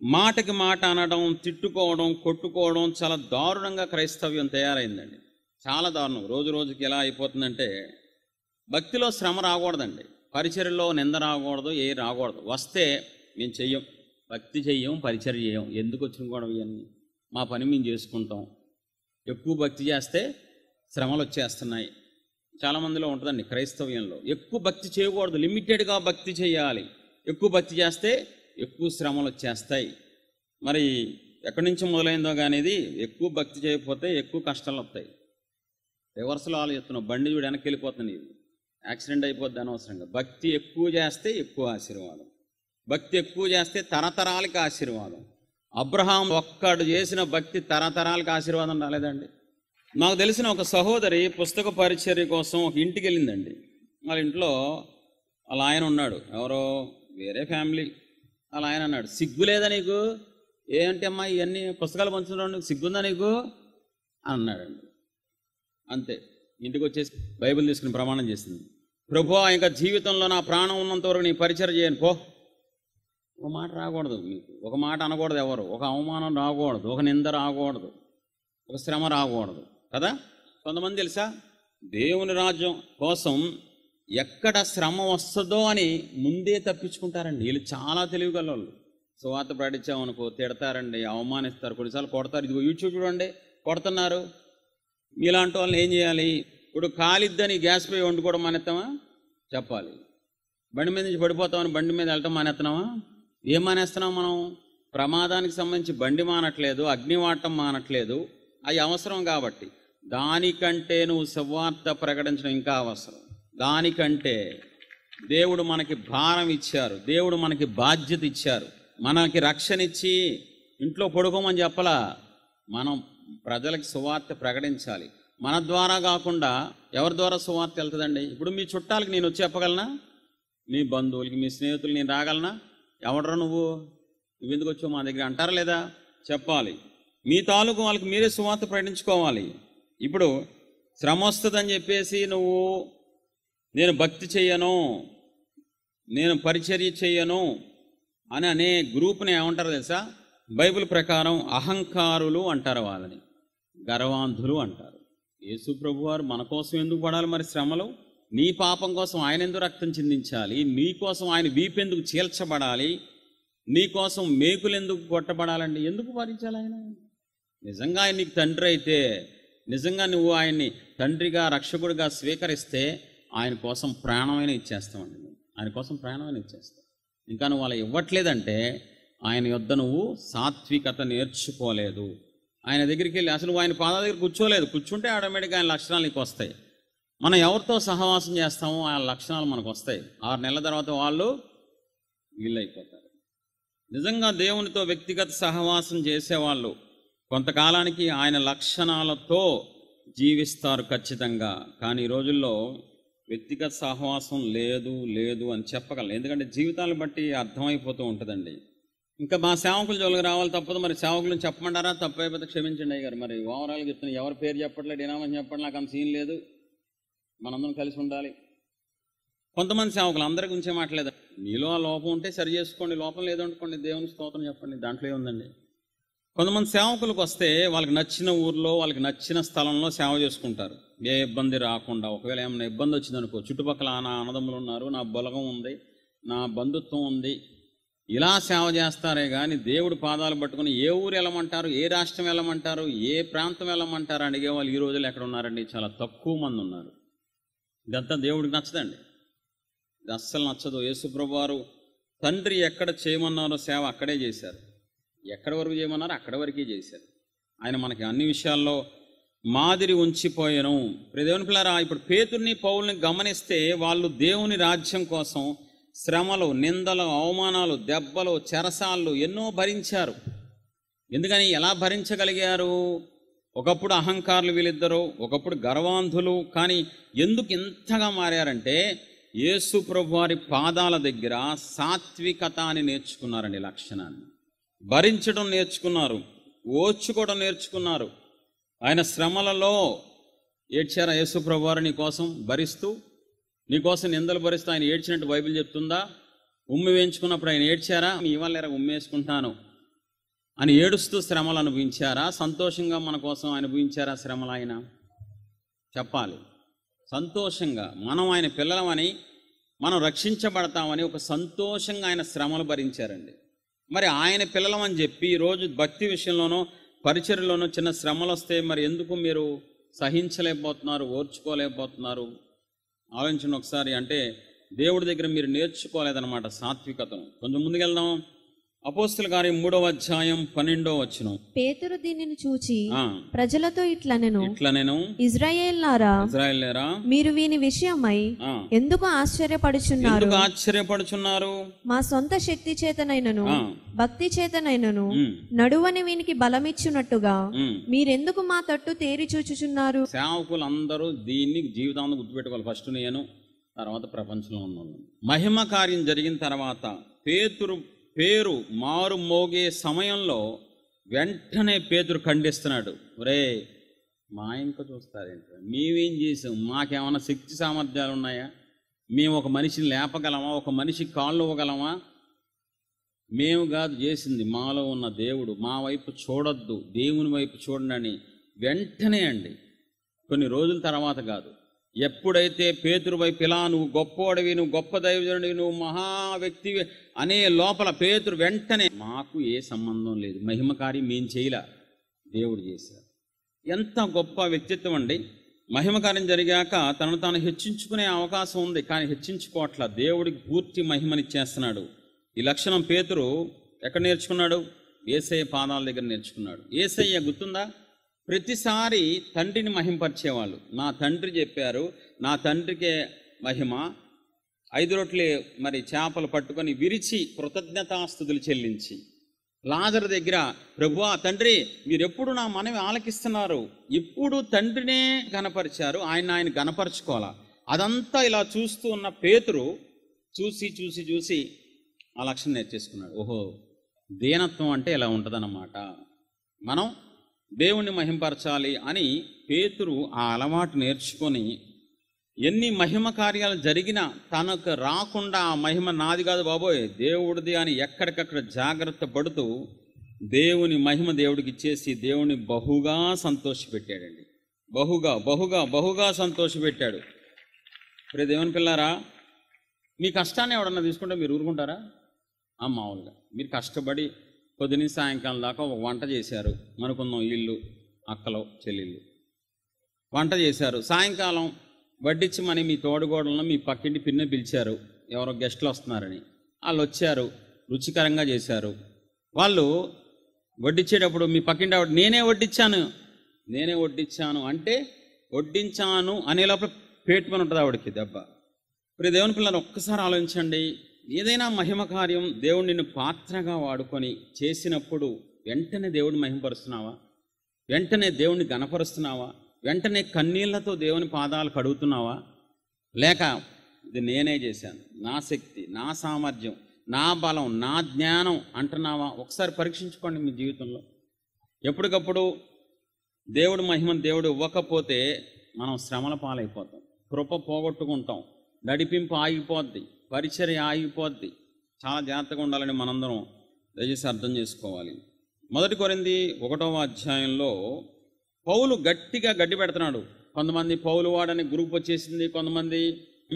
మాటకి మాట అనడం, తిట్టుకోవడం, కొట్టుకోవడం చాలా దారుణంగా క్రైస్తవ్యం తయారైందండి. చాలా దారుణం. రోజు రోజుకి ఎలా అయిపోతుందంటే, భక్తిలో శ్రమ రాకూడదండి, పరిచర్యలో నింద రాకూడదు, ఏ రాకూడదు. వస్తే మేము చెయ్యం, భక్తి చెయ్యం, పరిచర్య చేయం. ఎందుకు వచ్చిన కూడా ఇవన్నీ? మా పని మేము చేసుకుంటాం. ఎక్కువ భక్తి చేస్తే శ్రమలు వచ్చేస్తున్నాయి. చాలామందిలో ఉంటుందండి క్రైస్తవ్యంలో. ఎక్కువ భక్తి చేయకూడదు, లిమిటెడ్గా భక్తి చేయాలి. ఎక్కువ భక్తి చేస్తే ఎక్కువ శ్రమలు వచ్చేస్తాయి. మరి ఎక్కడి నుంచి మొదలైందో కానీ ఇది, ఎక్కువ భక్తి చేయకపోతే ఎక్కువ కష్టాలు వస్తాయి. రివర్స్లో ఆలోచిస్తున్నావు, బండి చూడు వెనక్కి వెళ్ళిపోతుంది, ఇది యాక్సిడెంట్ అయిపోద్ది అనవసరంగా. భక్తి ఎక్కువ చేస్తే ఎక్కువ ఆశీర్వాదం, భక్తి ఎక్కువ చేస్తే తరతరాలకి ఆశీర్వాదం. అబ్రహాం ఒక్కడు చేసిన భక్తి తరతరాలకి ఆశీర్వాదం రాలేదండి. నాకు తెలిసిన ఒక సహోదరి పుస్తక పరిచర్య కోసం ఒక ఇంటికి వెళ్ళిందండి. వాళ్ళ ఇంట్లో వాళ్ళ ఆయన ఉన్నాడు, ఎవరో వేరే ఫ్యామిలీ. వాళ్ళ ఆయన అన్నాడు, సిగ్గు లేదా నీకు? ఏంటి అమ్మా ఇవన్నీ పుస్తకాలు పంచుతున్నాడు, నీకు సిగ్గుందా నీకు అన్నాడండి. అంతే, ఇంటికి వచ్చేసి బైబిల్ తీసుకుని ప్రమాణం చేసింది. ప్రభువా, ఇంకా జీవితంలో నా ప్రాణం ఉన్నంత వరకు నీ పరిచర్య చేయను పో. ఒక మాట రాకూడదు మీకు, ఒక మాట అనకూడదు ఎవరు, ఒక అవమానం రాకూడదు, ఒక నింద రాకూడదు. ఒక శ్రమ రాకూడదు కదా. కొంతమంది తెలుసా, దేవుని రాజ్యం కోసం ఎక్కడ శ్రమ వస్తుందో అని ముందే తప్పించుకుంటారండి. వీళ్ళు చాలా తెలివిగల వాళ్ళు. సువార్త ప్రకటించామనుకో తిడతారండి, అవమానిస్తారు, కొన్నిసార్లు కొడతారు. ఇదిగో యూట్యూబ్ చూడండి, కొడుతున్నారు. మీలాంటి వాళ్ళని ఏం చేయాలి? ఇప్పుడు కాలిద్దని గ్యాస్ పై వండుకోవడం మానేస్తామా? చెప్పాలి. బండి మీద నుంచి పడిపోతామని బండి మీద వెళ్ళటం మానేస్తున్నామా? ఏం మానేస్తున్నాం మనం? ప్రమాదానికి సంబంధించి బండి మానట్లేదు, అగ్ని వాడటం మానట్లేదు. అవి అవసరం కాబట్టి. దానికంటే నువ్వు సువార్త ప్రకటించడం ఇంకా అవసరం. దానికంటే దేవుడు మనకి భారం ఇచ్చారు, దేవుడు మనకి బాధ్యత ఇచ్చారు, మనకి రక్షణ ఇచ్చి ఇంట్లో పడుకోమని చెప్పలా. మనం ప్రజలకి సువార్త ప్రకటించాలి. మన ద్వారా కాకుండా ఎవరి ద్వారా సువార్త వెళ్తుందండి? ఇప్పుడు మీ చుట్టాలకి నేను వచ్చి చెప్పగలనా? మీ బంధువులకి, మీ స్నేహితులు నేను రాగలనా? ఎవడరా నువ్వు ఎందుకు వచ్చావు మా దగ్గర అంటారా లేదా? చెప్పాలి. మీ తాలూకు వాళ్ళకి మీరే సువార్త ప్రకటించుకోవాలి. ఇప్పుడు శ్రమ వస్తుందని చెప్పేసి నువ్వు నేను భక్తి చెయ్యను, నేను పరిచర్య చెయ్యను అని అనే గ్రూప్ని ఏమంటారు తెలుసా? బైబిల్ ప్రకారం అహంకారులు అంటారు, వాళ్ళని గర్వాంధులు అంటారు. యేసు ప్రభువారు మన కోసం ఎందుకు పడాలి మరి శ్రమలు? నీ పాపం కోసం ఆయన ఎందుకు రక్తం చిందించాలి? నీ కోసం ఆయన వీపు ఎందుకు చీల్చబడాలి? నీ కోసం మేకులు ఎందుకు కొట్టబడాలండి? ఎందుకు భరించాలి ఆయన? నిజంగా ఆయన నీకు తండ్రి అయితే, నిజంగా నువ్వు ఆయన్ని తండ్రిగా రక్షకుడిగా స్వీకరిస్తే ఆయన కోసం ప్రాణమైన ఇచ్చేస్తామండి. ఆయన కోసం ప్రాణమైన ఇచ్చేస్తాం. ఇంకా నువ్వు అలా ఇవ్వట్లేదంటే ఆయన యొద్ద నువ్వు సాత్వికత నేర్చుకోలేదు. ఆయన దగ్గరికి వెళ్ళి అసలు ఆయన పాదాల దగ్గర కూర్చోలేదు. కూర్చుంటే ఆటోమేటిక్గా ఆయన లక్షణాలు నీకు వస్తాయి. మనం ఎవరితో సహవాసం చేస్తామో ఆ లక్షణాలు మనకు వస్తాయి. 6 నెలల తర్వాత వాళ్ళు వీళ్ళైపోతారు. నిజంగా దేవునితో వ్యక్తిగత సహవాసం చేసేవాళ్ళు కొంతకాలానికి ఆయన లక్షణాలతో జీవిస్తారు ఖచ్చితంగా. కానీ ఈ రోజుల్లో వ్యక్తిగత సహవాసం లేదు అని చెప్పగలను. ఎందుకంటే జీవితాలను బట్టి అర్థమైపోతూ ఉంటుందండి. ఇంకా మా సేవకులు జోలికి రావాలి తప్పదు. మరి సేవకులను చెప్పమంటారా? తప్పైపోతే క్షమించండి అయ్యారు. మరి ఓవరాల్గా చెప్తున్నా, ఎవరి పేరు చెప్పట్లేదు, ఏనామని చెప్పండి, నాకు అంత సీన్ లేదు, మనందరం కలిసి ఉండాలి. కొంతమంది సేవకులు అందరి గురించే మాట్లాడలేదు. మీలో ఆ లోపం ఉంటే సరి చేసుకోండి, లోపం లేదనుకోండి, దేవుని స్తోత్రం చెప్పండి, దాంట్లో ఏముందండి. కొంతమంది సేవకులకు వస్తే వాళ్ళకి నచ్చిన ఊర్లో వాళ్ళకి నచ్చిన స్థలంలో సేవ చేసుకుంటారు, ఏ ఇబ్బంది రాకుండా. ఒకవేళ ఏమైనా ఇబ్బంది వచ్చిందనుకో, చుట్టుపక్కల నా అన్నదమ్ములు ఉన్నారు, నా బలగం ఉంది, నా బంధుత్వం ఉంది, ఇలా సేవ చేస్తారే కానీ దేవుడు పాదాలు పట్టుకుని ఏ ఊరు వెళ్ళమంటారు, ఏ రాష్ట్రం వెళ్ళమంటారు, ఏ ప్రాంతం వెళ్ళమంటారు అడిగే వాళ్ళు ఈ రోజులు ఎక్కడ ఉన్నారండి? చాలా తక్కువ మంది ఉన్నారు. ఇదంతా దేవుడికి నచ్చదండి, ఇది అస్సలు నచ్చదు. యేసుప్రభువారు తండ్రి ఎక్కడ చేయమన్నారో సేవ అక్కడే చేశారు, ఎక్కడి వరకు చేయమన్నారో అక్కడి వరకే చేశారు. ఆయన మనకి అన్ని విషయాల్లో మాదిరి ఉంచిపోయాను. దేవుని పిల్లరా, ఇప్పుడు పేతుర్ని పౌల్ని గమనిస్తే వాళ్ళు దేవుని రాజ్యం కోసం శ్రమలు, నిందలు, అవమానాలు, దెబ్బలు, చెరసాళ్ళు ఎన్నో భరించారు. ఎందుకని ఎలా భరించగలిగారు? ఒకప్పుడు అహంకారులు వీళ్ళిద్దరూ, ఒకప్పుడు గర్వాంధులు. కానీ ఎందుకు ఇంతగా మారారంటే యేసు ప్రభువారి పాదాల దగ్గర సాత్వికత అని నేర్చుకున్నారండి. లక్షణాన్ని భరించడం నేర్చుకున్నారు, ఓర్చుకోవడం నేర్చుకున్నారు. ఆయన శ్రమలలో ఏడ్చారా యేసు ప్రభువారు నీ కోసం భరిస్తూ? నీకోసం నిందలు భరిస్తూ ఆయన ఏడ్చినట్టు బైబిల్ చెప్తుందా? ఉమ్మి వేయించుకున్నప్పుడు ఆయన ఏడ్చారా? మీ ఇవాళ ఉమ్మేసుకుంటాను అని ఏడుస్తూ శ్రమలు అనుభవించారా? సంతోషంగా మన కోసం అనుభవించారా శ్రమలు? ఆయన చెప్పాలి. సంతోషంగా మనం ఆయన పిల్లలమని, మనం రక్షించబడతామని ఒక సంతోషంగా ఆయన శ్రమలు భరించారండి. మరి ఆయన పిల్లలమని చెప్పి ఈరోజు భక్తి విషయంలోనో పరిచర్యలోనో చిన్న శ్రమలు వస్తే మరి ఎందుకు మీరు సహించలేకపోతున్నారు, ఓర్చుకోలేకపోతున్నారు? ఆలోచించండి ఒకసారి. అంటే దేవుడి దగ్గర మీరు నేర్చుకోలేదన్నమాట సాత్వికతను. కొంచెం ముందుకెళ్దాం. అపోస్తలుల కార్యం 3వ అధ్యాయం 12వ వచనం. పేతురు దీనిని చూచి ప్రజలతో ఇట్లనెను, ఇశ్రాయేలులారా, మీరు వీని విషయమై ఎందుకు ఆశ్చర్యపడుచున్నారు? మా సొంత శక్తి చేతనైనను భక్తి చేతనైనను నడువని వీనికి బలమిచ్చున్నట్టుగా మీరెందుకు మా తట్టు తేరి చూచుచున్నారు? సేవకులందరూ దీన్ని జీవితాన్ని గుర్తుపెట్టుకోవాలి. ఫస్ట్ నేను, తర్వాత ప్రపంచంలో ఉన్నాను. మహిమ కార్యం జరిగిన తర్వాత పేతురు పేరు మారు మోగే సమయంలో వెంటనే పేతురు ఖండిస్తున్నాడు. ఒరే, మా ఇంక చూస్తారేంటి? మేమేం చేసాం? మాకేమైనా శక్తి సామర్థ్యాలు ఉన్నాయా? మేము ఒక మనిషిని లేపగలమా? ఒక మనిషి కాళ్ళు ఇవ్వగలమా? మేము కాదు చేసింది, మాలో ఉన్న దేవుడు. మా వైపు చూడొద్దు, దేవుని వైపు చూడండి. వెంటనే అండి, కొన్ని రోజుల తర్వాత కాదు, ఎప్పుడైతే పేతురు వైపు ఇలా నువ్వు గొప్పవాడివి, నువ్వు గొప్ప దైవజనుడివి, నువ్వు మహా వ్యక్తివి అనే లోపల పేతురు వెంటనే మాకు ఏ సంబంధం లేదు, మహిమ కార్యం మేం చేయలే, దేవుడు చేశారు. ఎంత గొప్ప వ్యక్తిత్వం అండి. మహిమ కార్యం జరిగాక తనను తాను హెచ్చించుకునే అవకాశం ఉంది, కానీ హెచ్చించుకోవట్లా, దేవుడికి పూర్తి మహిమనిచ్చేస్తున్నాడు. ఈ లక్షణం పేతురు ఎక్కడ నేర్చుకున్నాడు? యేసయ్య పాదాల దగ్గర నేర్చుకున్నాడు. యేసయ్య గుర్తుందా? ప్రతిసారి తండ్రిని మహింపరిచేవాళ్ళు. నా తండ్రి చెప్పారు, నా తండ్రికే మహిమ. 5 రొట్టెలు మరి చేపలు పట్టుకొని విరిచి కృతజ్ఞతాస్తుతులు చెల్లించి లాజరు దగ్గర, ప్రభువా తండ్రి మీరెప్పుడు నా మనవి ఆలకిస్తున్నారు, ఇప్పుడు తండ్రినే గనపరిచారు, ఆయన గనపరచుకోవాలా. అదంతా ఇలా చూస్తూ ఉన్న పేతురు చూసి చూసి చూసి ఆ లక్షణం నేర్చేసుకున్నాడు. ఓహో, దీనత్వం అంటే ఇలా ఉంటుందన్నమాట, మనం దేవుణ్ణి మహింపరచాలి అని పేతురు ఆ అలవాటు నేర్చుకొని ఎన్ని మహిమ కార్యాలు జరిగినా తనకు రాకుండా ఆ మహిమ నాది కాదు బాబోయ్ దేవుడిది అని ఎక్కడికక్కడ జాగ్రత్త పడుతూ దేవుని మహిమ దేవుడికి ఇచ్చేసి దేవుని బహుగా సంతోషపెట్టాడండి. బహుగా బహుగా బహుగా సంతోషపెట్టాడు. ఇప్పుడు దేవుని పిల్లారా, మీ కష్టాన్ని ఎవడన్నా తీసుకుంటే మీరు ఊరుకుంటారా? మామూలుగా మీరు కష్టపడి పొద్దున్న సాయంకాలం దాకా ఒక వంట చేశారు అనుకుందాం, ఇల్లు అక్కలో చెల్లెళ్ళు వంట చేశారు, సాయంకాలం వడ్డించమని మీ తోడుగోడలను మీ పక్కింటి పిన్న పిలిచారు, ఎవరో గెస్టులు వస్తున్నారని. వాళ్ళు వచ్చారు, రుచికరంగా చేశారు. వాళ్ళు వడ్డించేటప్పుడు మీ పక్కింటి ఆవిడ నేనే వడ్డించాను అంటే వడ్డించాను అనే లోపల పేటుమని ఉంటుంది ఆవిడకి దెబ్బ. ఇప్పుడు దేవుని పిల్లలు ఒక్కసారి ఆలోచించండి, ఏదైనా మహిమ కార్యం దేవుడు నిన్ను పాత్రగా వాడుకొని చేసినప్పుడు వెంటనే దేవుడిని మహిమపరుస్తున్నావా? వెంటనే దేవుణ్ణి గణపరుస్తున్నావా? వెంటనే కన్నీళ్లతో దేవుని పాదాలు కడుగుతున్నావా? లేక ఇది నేనే చేశాను, నా శక్తి, నా సామర్థ్యం, నా బలం, నా జ్ఞానం అంటున్నావా? ఒకసారి పరీక్షించుకోండి మీ జీవితంలో. ఎప్పటికప్పుడు దేవుడు మహిమను దేవుడు ఇవ్వకపోతే మనం శ్రమల పాలైపోతాం, కృప పోగొట్టుకుంటాం, నడిపింపు ఆగిపోద్ది, పరిచర్య ఆగిపోద్ది. చాలా జాగ్రత్తగా ఉండాలని మనందరం దయచేసి అర్థం చేసుకోవాలి. 1 కొరింథీ 1వ అధ్యాయంలో పౌలు గట్టిగా గడ్డి పెడుతున్నాడు. కొంతమంది పౌలు వాడని గ్రూప్ వచ్చేసింది, కొంతమంది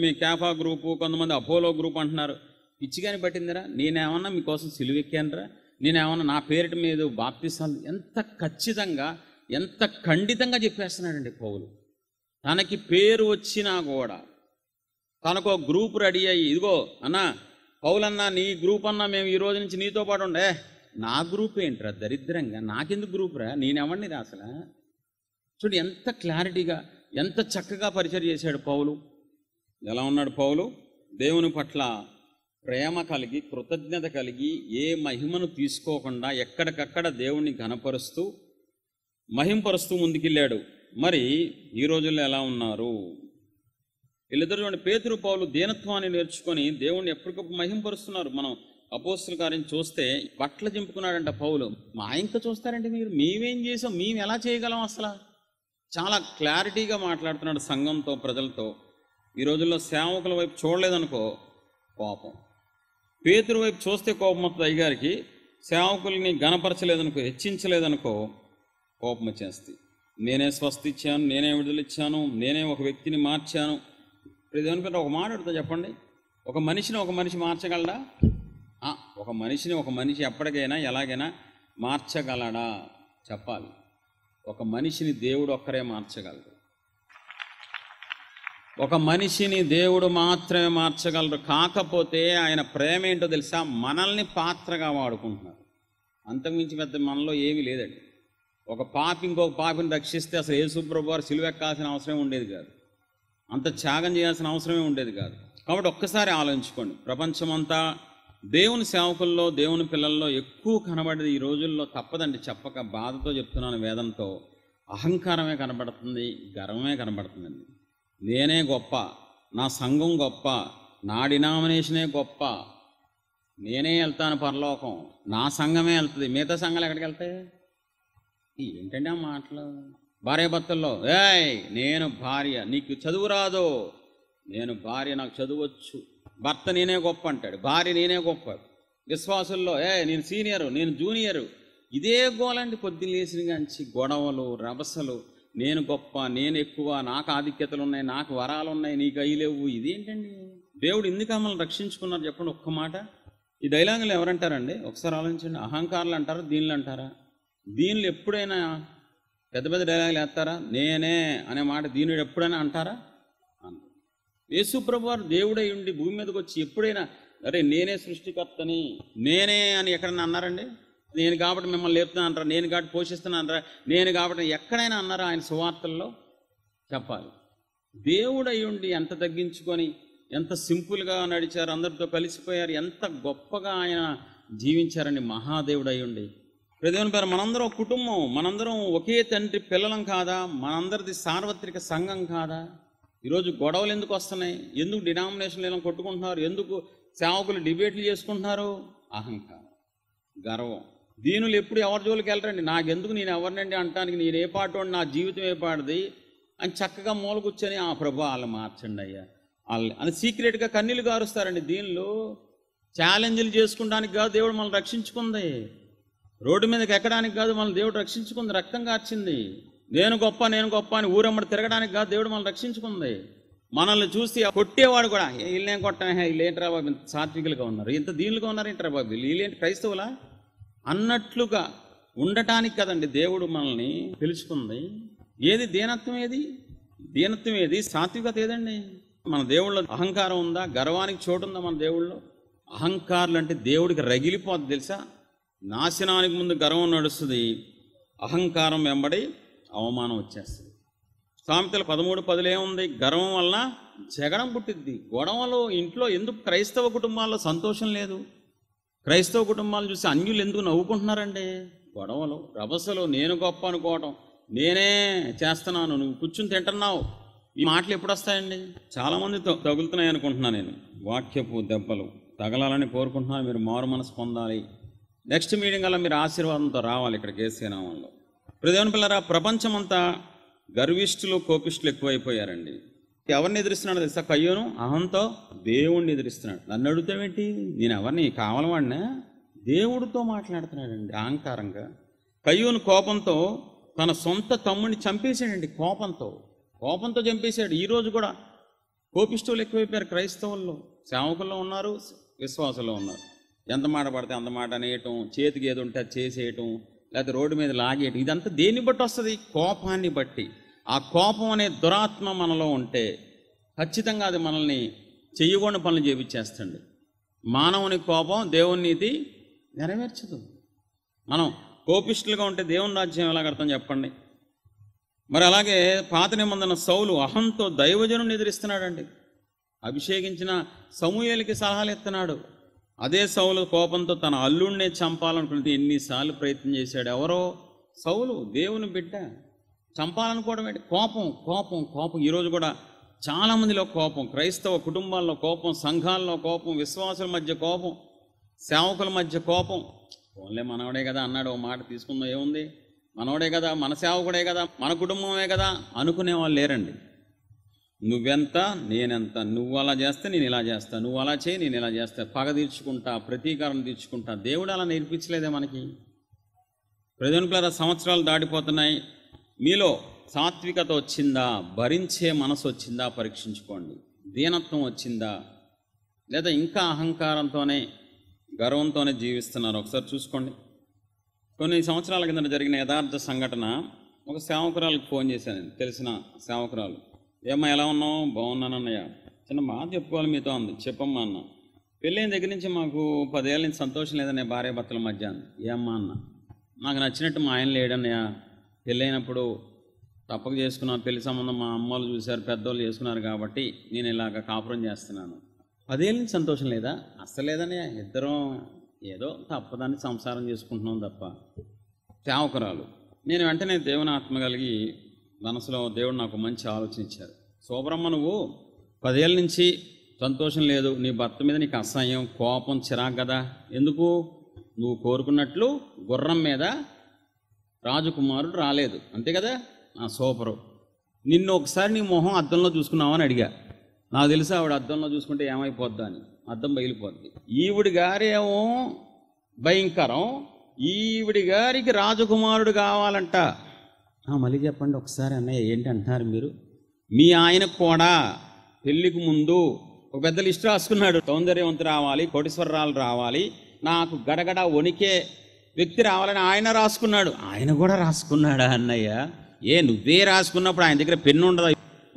మీ కేఫా గ్రూపు, కొంతమంది అపోలో గ్రూప్ అంటున్నారు. పిచ్చిగాని పట్టిందిరా, నేనేమన్నా మీకోసం సిలువెక్కానురా, నేనేమన్నా నా పేరిట మీద బాప్తిసాలు, ఎంత ఖచ్చితంగా ఎంత ఖండితంగా చెప్పేస్తున్నాడండి పౌలు. తనకి పేరు వచ్చినా కూడా తనకు ఒక గ్రూప్ రెడీ అయ్యి, ఇదిగో అన్నా పౌలన్నా నీ గ్రూప్ అన్నా మేము ఈ రోజు నుంచి నీతో పాటు ఉండే. నా గ్రూప్ ఏంట్రా దరిద్రంగా, నాకెందుకు గ్రూప్ రా, నేనెవడిని రా అసలు. చూడు ఎంత క్లారిటీగా ఎంత చక్కగా పరిచయం చేశాడు పౌలు. ఎలా ఉన్నాడు పౌలు? దేవుని పట్ల ప్రేమ కలిగి కృతజ్ఞత కలిగి ఏ మహిమను తీసుకోకుండా ఎక్కడికక్కడ దేవుణ్ణి ఘనపరుస్తూ మహింపరుస్తూ ముందుకెళ్ళాడు. మరి ఈ రోజుల్లో ఎలా ఉన్నారు వీళ్ళిద్దరు? చూడండి, పేతురు పౌలు దీనత్వాన్ని నేర్చుకొని దేవుణ్ణి ఎప్పటికప్పుడు మహింపరుస్తున్నారు. మనం అపోస్తుల కార్యం చూస్తే బట్టలు చింపుకున్నాడంట పౌలు. మా ఇంకా చూస్తారంటే మీరు, మేమేం చేసాం, మేము ఎలా చేయగలం అసలు? చాలా క్లారిటీగా మాట్లాడుతున్నాడు సంఘంతో, ప్రజలతో. ఈ రోజుల్లో సేవకుల వైపు చూడలేదనుకో కోపం, పేతురు వైపు చూస్తే కోపం వస్తుంది అయ్యగారికి, సేవకుల్ని గణపరచలేదనుకో, హెచ్చించలేదనుకో కోపం వచ్చేస్తుంది. నేనే స్వస్థ ఇచ్చాను, నేనే విడుదలిచ్చాను, నేనే ఒక వ్యక్తిని మార్చాను. దేనికంటే ఒక మాట అడుగుతా చెప్పండి, ఒక మనిషిని ఒక మనిషి మార్చగలడా? ఒక మనిషి ఎప్పటికైనా ఎలాగైనా మార్చగలడా? చెప్పాలి. ఒక మనిషిని దేవుడు ఒక్కరే మార్చగలరు. ఒక మనిషిని దేవుడు మాత్రమే మార్చగలరు. కాకపోతే ఆయన ప్రేమ ఏంటో తెలుసా? మనల్ని పాత్రగా వాడుకుంటున్నారు. అంతకుమించి పెద్ద మనలో ఏమీ లేదండి. ఒక పాపి ఇంకొక పాపిని రక్షిస్తే అసలు యేసుప్రభు వారు సిలువెక్కాల్సిన అవసరం ఉండేది కాదు, అంత త్యాగం చేయాల్సిన అవసరమే ఉండేది కాదు. కాబట్టి ఒక్కసారి ఆలోచించుకోండి, ప్రపంచమంతా దేవుని సేవకుల్లో దేవుని పిల్లల్లో ఎక్కువ కనబడేది ఈ రోజుల్లో, తప్పదండి చెప్పక, బాధతో చెప్తున్నాను, వేదంతో, అహంకారమే కనబడుతుంది, గర్వమే కనబడుతుందండి. నేనే గొప్ప, నా సంఘం గొప్ప, నా డినామినేషనే గొప్ప, నేనే వెళ్తాను పరలోకం, నా సంఘమే వెళ్తుంది, మిగతా సంఘాలు ఎక్కడికి వెళ్తాయి? ఏంటంటే ఆ మాటలు? భార్య భర్తల్లో, నేను భార్య, నీకు చదువు రాదు, నేను భార్య, నాకు చదువచ్చు, భర్త నేనే గొప్ప అంటాడు, భార్య నేనే గొప్ప. విశ్వాసుల్లో నేను సీనియరు, నేను జూనియరు, ఇదే గోలండి పొద్దున్న లేచిన కాంచి గొడవలు, రభసలు, నేను గొప్ప, నేను ఎక్కువ, నాకు ఆధిక్యతలు ఉన్నాయి, నాకు వరాలు ఉన్నాయి, నీకు అయి లేవు. ఇదేంటండి? దేవుడు ఎందుకు మమ్మల్ని రక్షించుకున్నారు చెప్పండి ఒక్క మాట. ఈ డైలాగులు ఎవరంటారండి? ఒకసారి ఆలోచించండి. అహంకారులు అంటారా, దీనులు అంటారా? దీనులు ఎప్పుడైనా పెద్ద పెద్ద డైలాగులు వేస్తారా? నేనే అనే మాట దీనుడు ఎప్పుడైనా అంటారా? యేసు ప్రభువారు దేవుడై ఉండి భూమి మీదకి వచ్చి ఎప్పుడైనా అరే నేనే సృష్టికర్తని, నేనే అని ఎక్కడైనా అన్నారండి? నేను కాబట్టి మిమ్మల్ని లేపుతున్నా అంటారా? నేను కాబట్టి పోషిస్తున్నా అంటారా? నేను కాబట్టి ఎక్కడైనా అన్నారా? ఆయన సువార్తల్లో చెప్పాలి. దేవుడై ఉండి ఎంత తగ్గించుకొని, ఎంత సింపుల్గా నడిచారు, అందరితో కలిసిపోయారు, ఎంత గొప్పగా ఆయన జీవించారండి మహాదేవుడై ఉండి. దేవుని పేరు మనందరం ఒక కుటుంబం, మనందరం ఒకే తండ్రి పిల్లలం కాదా? మనందరిది సార్వత్రిక సంఘం కాదా? ఈరోజు గొడవలు ఎందుకు వస్తున్నాయి? ఎందుకు డినామినేషన్లు ఇలా కొట్టుకుంటున్నారు? ఎందుకు సేవకులు డిబేట్లు చేసుకుంటున్నారు? అహంకారం, గర్వం. దీనులు ఎప్పుడు ఎవరి జోలికి వెళ్ళరండి. నాకెందుకు, నేను ఎవరినండి అంటానికి, నేను ఏ పాటోండి, నా జీవితం ఏ పాటది అని చక్కగా మూల కూర్చొని ఆ ప్రభు వాళ్ళు మార్చండి అయ్యా వాళ్ళు అని సీక్రెట్గా కన్నీళ్ళు గారుస్తారండి. దీనిలో ఛాలెంజ్లు చేసుకోవడానికి కాదు దేవుడు మనల్ని రక్షించుకుంది. రోడ్డు మీదకి ఎక్కడానికి కాదు మనల్ని దేవుడు రక్షించుకుంది. రక్తం కార్చింది. నేను గొప్ప, నేను గొప్ప అని ఊరమ్మడి తిరగడానికి కాదు దేవుడు మనల్ని రక్షించుకుంది. మనల్ని చూసి కొట్టేవాడు కూడా వీళ్ళేం కొట్టనే, వీళ్ళేంట్రా బాబు ఇంత సాత్వికులుగా ఉన్నారు, ఇంత దీనులుగా ఉన్నారు ఏంట్రా బాబు, వీళ్ళేంటి క్రైస్తవులా అన్నట్లుగా ఉండటానికి కదండి దేవుడు మనల్ని పిలుచుకుంది. ఏది దీనత్వం, ఏది దీనత్వం, ఏది సాత్వికత ఏదండి? మన దేవుళ్ళో అహంకారం ఉందా? గర్వానికి చోటు ఉందా మన దేవుళ్ళో? అహంకారులు అంటే దేవుడికి రగిలిపోద్ది తెలుసా. నాశనానికి ముందు గర్వం నడుస్తుంది, అహంకారం వెంబడి అవమానం వచ్చేస్తుంది. సామెతలు 13:10 ఏముంది? గర్వం వలన జగడం పుట్టిద్ది. గొడవలు ఇంట్లో ఎందుకు? క్రైస్తవ కుటుంబాల్లో సంతోషం లేదు. క్రైస్తవ కుటుంబాలను చూసి అన్యులు ఎందుకు నవ్వుకుంటున్నారండి? గొడవలు, రభసలు, నేను గొప్ప అనుకోవటం, నేనే చేస్తున్నాను, నువ్వు కూర్చుని తింటున్నావు, ఈ మాటలు ఎప్పుడు వస్తాయండి? చాలామంది తగులుతున్నాయి అనుకుంటున్నాను నేను. వాక్యపు దెబ్బలు తగలాలని కోరుకుంటున్నాను. మీరు మారు మనసు పొందాలి. నెక్స్ట్ మీటింగ్ అలా మీరు ఆశీర్వాదంతో రావాలి ఇక్కడ కేసీనామంలో. దేవుని పిల్లరా, ప్రపంచమంతా గర్విష్ఠులు, కోపిష్ఠులు ఎక్కువైపోయారండి. ఎవరిని ఎదురిస్తున్నాడు తెలుసా? కయ్యోను అహంతో దేవుణ్ణి ఎదురిస్తున్నాడు. నన్ను అడుగుతావేంటి, నేను ఎవరిని కావాలవాడినా? దేవుడితో మాట్లాడుతున్నాడండి అహంకారంగా. కయ్యోను కోపంతో తన సొంత తమ్ముడిని చంపేశాడండి. కోపంతో చంపేశాడు. ఈరోజు కూడా కోపిష్ఠులు ఎక్కువైపోయారు క్రైస్తవుల్లో. సేవకుల్లో ఉన్నారు, విశ్వాసంలో ఉన్నారు. ఎంత మాట పడితే అంత మాట అనేయటం, చేతికి ఏది ఉంటే అది చేసేయటం, లేకపోతే రోడ్డు మీద లాగేయటం. ఇదంతా దేన్ని బట్టి వస్తుంది? కోపాన్ని బట్టి. ఆ కోపం అనే దురాత్మ మనలో ఉంటే ఖచ్చితంగా అది మనల్ని చెయ్యకూడని పనులు చేపించేస్తుంది. మానవుని కోపం దేవుని నీతి నెరవేర్చదు. మనం కోపిష్ఠులుగా ఉంటే దేవుని రాజ్యం ఎలా కడతాం చెప్పండి? మరి అలాగే పాత నిబంధన సౌలు అహంతో దైవజనుని ఎదిరిస్తున్నాడండి. అభిషేకించిన సమూయేలుకి సలహాలు ఇస్తున్నాడు. అదే సౌలు కోపంతో తన అల్లుడినే చంపాలనుకున్నది ఎన్నిసార్లు ప్రయత్నం చేశాడు. ఎవరో సౌలు, దేవుని బిడ్డ, చంపాలనుకోవడం ఏంటి? కోపం. ఈరోజు కూడా చాలామందిలో కోపం, క్రైస్తవ కుటుంబాల్లో కోపం, సంఘాల్లో కోపం, విశ్వాసుల మధ్య కోపం, సేవకుల మధ్య కోపం. ఓన్లే మనవడే కదా అన్నాడు, ఓ మాట తీసుకుందాం, ఏముంది, మనవడే కదా, మన సేవకుడే కదా, మన కుటుంబమే కదా అనుకునే వాళ్ళు లేరండి. నువ్వెంత, నేనెంత, నువ్వు అలా చేస్తే నేను ఇలా చేస్తా, నువ్వు అలా చేయి నేను ఇలా చేస్తా, పగ తీర్చుకుంటా, ప్రతీకారం తీర్చుకుంటా. దేవుడు అలా నేర్పించలేదే మనకి. ప్రజల సంవత్సరాలు దాటిపోతున్నాయి. మీలో సాత్వికత వచ్చిందా? భరించే మనసు వచ్చిందా? పరీక్షించుకోండి. దీనత్వం వచ్చిందా? లేదా ఇంకా అహంకారంతోనే, గర్వంతోనే జీవిస్తున్నారు? ఒకసారి చూసుకోండి. కొన్ని సంవత్సరాల కింద జరిగిన యథార్థ సంఘటన. ఒక సేవకురాలకు ఫోన్ చేశాను, తెలిసిన సేవకురాలు. ఏమ్మా ఎలా ఉన్నావు? బాగున్నానన్నయ్య. చిన్న మాట చెప్పుకోవాలి మీతో అంది. చెప్పమ్మా అన్న. పెళ్ళైన దగ్గర నుంచి మాకు 10 ఏళ్ళ నుంచి సంతోషం లేదన్నయ్య, భార్య భర్తల మధ్య అంది. ఏమ్మా అన్న. నాకు నచ్చినట్టు మా ఆయన లేడన్నయ్య. పెళ్ళైనప్పుడు తప్పక చేసుకున్నా, పెళ్లి సంబంధం మా అమ్మోళ్ళు చూశారు, పెద్దోళ్ళు చేసుకున్నారు కాబట్టి నేను ఇలాగ కాపురం చేస్తున్నాను. 10 ఏళ్ళ నుంచి సంతోషం లేదా? అస్సలు లేదన్నయ్య, ఇద్దరం ఏదో తప్పదాన్ని సంసారం చేసుకుంటున్నాం తప్ప. సేవకురాలు. నేను వెంటనే దేవుని ఆత్మ కలిగి మనసులో దేవుడు నాకు మంచి ఆలోచన ఇచ్చారు. శోభరమ్మ, నువ్వు 10 ఏళ్ళ నుంచి సంతోషం లేదు, నీ భర్త మీద నీకు అసహ్యం, కోపం, చిరాకు కదా. ఎందుకు? నువ్వు కోరుకున్నట్లు గుర్రం మీద రాజకుమారుడు రాలేదు, అంతే కదా. సూపరు. నిన్ను ఒకసారి నీ మొహం అద్దంలో చూసుకున్నావని అడిగా. నాకు తెలుసు ఆవిడ అద్దంలో చూసుకుంటే ఏమైపోద్దా అని. అద్దం బయలిపోద్ది. ఈవిడి గారేమో భయంకరం, ఈవిడి గారికి రాజకుమారుడు కావాలంట. మళ్ళీ చెప్పండి ఒకసారి అన్నయ్య, ఏంటి అంటున్నారు మీరు? మీ ఆయనకు కూడా పెళ్ళికి ముందు ఒక పెద్ద లిస్ట్ రాసుకున్నాడు. సౌందర్యవంతు రావాలి, కోటీశ్వరరాలు రావాలి, నాకు గడగడ వణికే వ్యక్తి రావాలని ఆయన రాసుకున్నాడు. ఆయన కూడా రాసుకున్నాడా అన్నయ్య? నువ్వే రాసుకున్నప్పుడు ఆయన దగ్గర పెన్ను ఉండదా?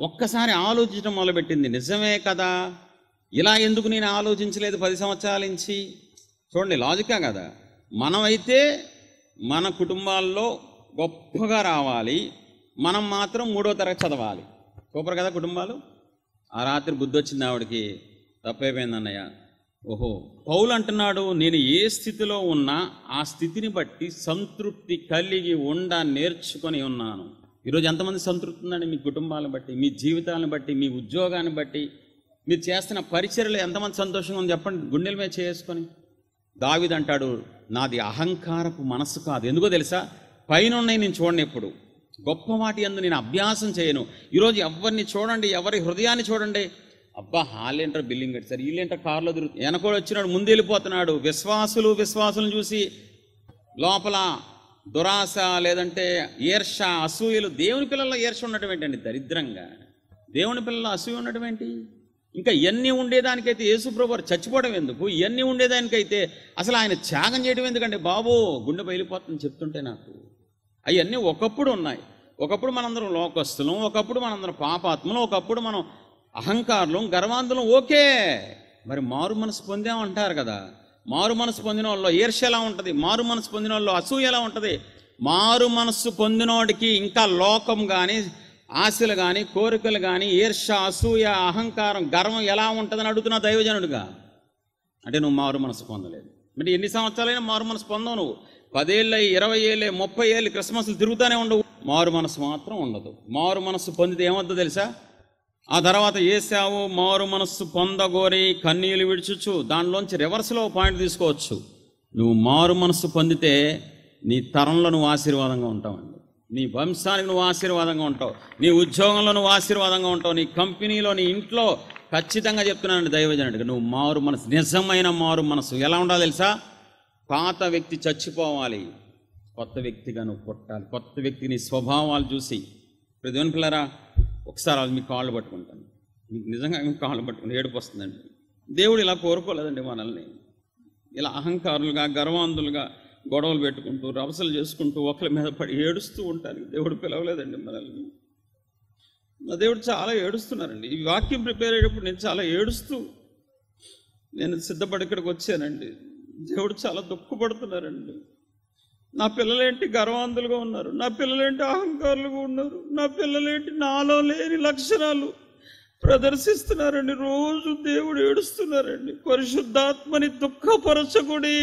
ఒక్కసారి ఆలోచించడం మొదలుపెట్టింది. నిజమే కదా, ఇలా ఎందుకు నేను ఆలోచించలేదు 10 సంవత్సరాల నుంచి? చూడండి, లాజికా కదా. మనమైతే మన కుటుంబాల్లో గొప్పగా రావాలి, మనం మాత్రం 3వ తరగతి చదవాలి. సూపర్ కదా కుటుంబాలు. ఆ రాత్రి బుద్ధి వచ్చింది ఆవిడకి, తప్పైపోయింది అన్నయ్య. ఓహో, పౌలు అంటున్నాడు, నేను ఏ స్థితిలో ఉన్నా ఆ స్థితిని బట్టి సంతృప్తి కలిగి నేర్చుకొని ఉన్నాను. ఈరోజు ఎంతమంది సంతృప్తి ఉందండి మీ కుటుంబాలను బట్టి, మీ జీవితాలను బట్టి, మీ ఉద్యోగాన్ని బట్టి, మీరు చేస్తున్న పరిచర్యలు ఎంతమంది సంతోషంగా ఉంది చెప్పండి, గుండెల మీద చేసుకొని. దావీదు అంటాడు, నాది అహంకారపు మనసు కాదు. ఎందుకో తెలుసా? పైన ఉన్నాయి నేను చూడండి, ఎప్పుడు గొప్ప వాటి యందు నేను అభ్యాసం చేయను. ఈరోజు ఎవరిని చూడండి, ఎవరి హృదయాన్ని చూడండి, అబ్బా వాళ్ళేంటారు బిల్డింగ్ కట్టారు, వీళ్ళేంటారు కారులో తిరుగుతుంది, వెనకోడు వచ్చినాడు ముందు వెళ్ళిపోతున్నాడు. విశ్వాసులను చూసి లోపల దురాశ, లేదంటే ఈర్ష, అసూయలు. దేవుని పిల్లల్లో ఈర్ష ఉండటం ఏంటండి దరిద్రంగా? దేవుని పిల్లల్లో అసూయ ఉండటం ఏంటి? ఇంకా ఇవన్నీ ఉండేదానికైతే యేసుప్రభువు చచ్చిపోవడం ఎందుకు? ఇవన్నీ ఉండేదానికైతే అసలు ఆయన త్యాగం చేయడం ఎందుకంటే బాబు, గుండె బయలిపోతుందని చెప్తుంటే నాకు. అవన్నీ ఒకప్పుడు ఉన్నాయి. ఒకప్పుడు మనందరం లోకస్తులం, ఒకప్పుడు మనందరం పాపాత్మలం, ఒకప్పుడు మనం అహంకారులం, గర్వాంధులం. ఓకే, మరి మారు మనసు పొందామంటారు కదా. మారు మనసు పొందిన వాళ్ళు ఈర్ష్య ఎలా ఉంటుంది? మారు మనసు పొందిన వాళ్ళు అసూయ ఎలా ఉంటుంది? మారు మనస్సు పొందినోడికి ఇంకా లోకం కానీ, ఆశలు కానీ, కోరికలు కానీ, ఈర్ష్య, అసూయ, అహంకారం, గర్వం ఎలా ఉంటుందని అడుగుతున్నా దైవజనుడుగా. అంటే నువ్వు మారు మనసు పొందలేదు. అంటే ఎన్ని సంవత్సరాలైనా మారు మనసు పొందవు నువ్వు. 10 ఏళ్ళు, 20 ఏళ్ళు, 30 ఏళ్ళు క్రిస్మస్లు తిరుగుతూనే ఉండవు, మారు మనసు మాత్రం ఉండదు. మారు మనస్సు పొందితే ఏమవుతుందో తెలుసా? ఆ తర్వాత ఏశావు మారు మనస్సు పొందగోరి కన్నీళ్ళు విడిచుచు, దానిలోంచి రివర్స్లో పాయింట్ తీసుకోవచ్చు. నువ్వు మారు మనస్సు పొందితే నీ తరంలో నువ్వు ఆశీర్వాదంగా ఉంటావండి, నీ వంశానికి నువ్వు ఆశీర్వాదంగా ఉంటావు, నీ ఉద్యోగంలో నువ్వు ఆశీర్వాదంగా ఉంటావు, నీ కంపెనీలో, నీ ఇంట్లో. ఖచ్చితంగా చెప్తున్నానండి దైవజనుడిగా, నువ్వు మారు మనసు, నిజమైన మారు మనసు ఎలా ఉండాలి తెలుసా? పాత వ్యక్తి చచ్చిపోవాలి, కొత్త వ్యక్తిగా నువ్వు పుట్టాలి. కొత్త వ్యక్తి నీ స్వభావాలు చూసి. దేవుని పిల్లరా, ఒకసారి అది మీ కాళ్ళు పట్టుకుంటాను, మీకు నిజంగా మీ కాళ్ళు పట్టుకుంటే ఏడుపు వస్తుందండి. దేవుడు ఇలా కోరుకోలేదండి మనల్ని. ఇలా అహంకారులుగా, గర్వాంధులుగా గొడవలు పెట్టుకుంటూ, రవసలు చేసుకుంటూ, ఒకరి మీద పడి ఏడుస్తూ ఉంటానికి దేవుడు పిలవలేదండి మనల్ని. నా దేవుడు చాలా ఏడుస్తున్నారండి. ఈ వాక్యం ప్రిపేర్ అయ్యేటప్పుడు నేను చాలా ఏడుస్తూ నేను సిద్ధపడి ఇక్కడికి వచ్చానండి. దేవుడు చాలా దుఃఖపడుతున్నారండి. నా పిల్లలేంటి గర్వాంధులుగా ఉన్నారు, నా పిల్లలేంటి అహంకారులుగా ఉన్నారు, నా పిల్లలేంటి నాలో లేని లక్షణాలు ప్రదర్శిస్తున్నారండి. రోజు దేవుడు ఏడుస్తున్నారండి. పరిశుద్ధాత్మని దుఃఖపరచకుడి.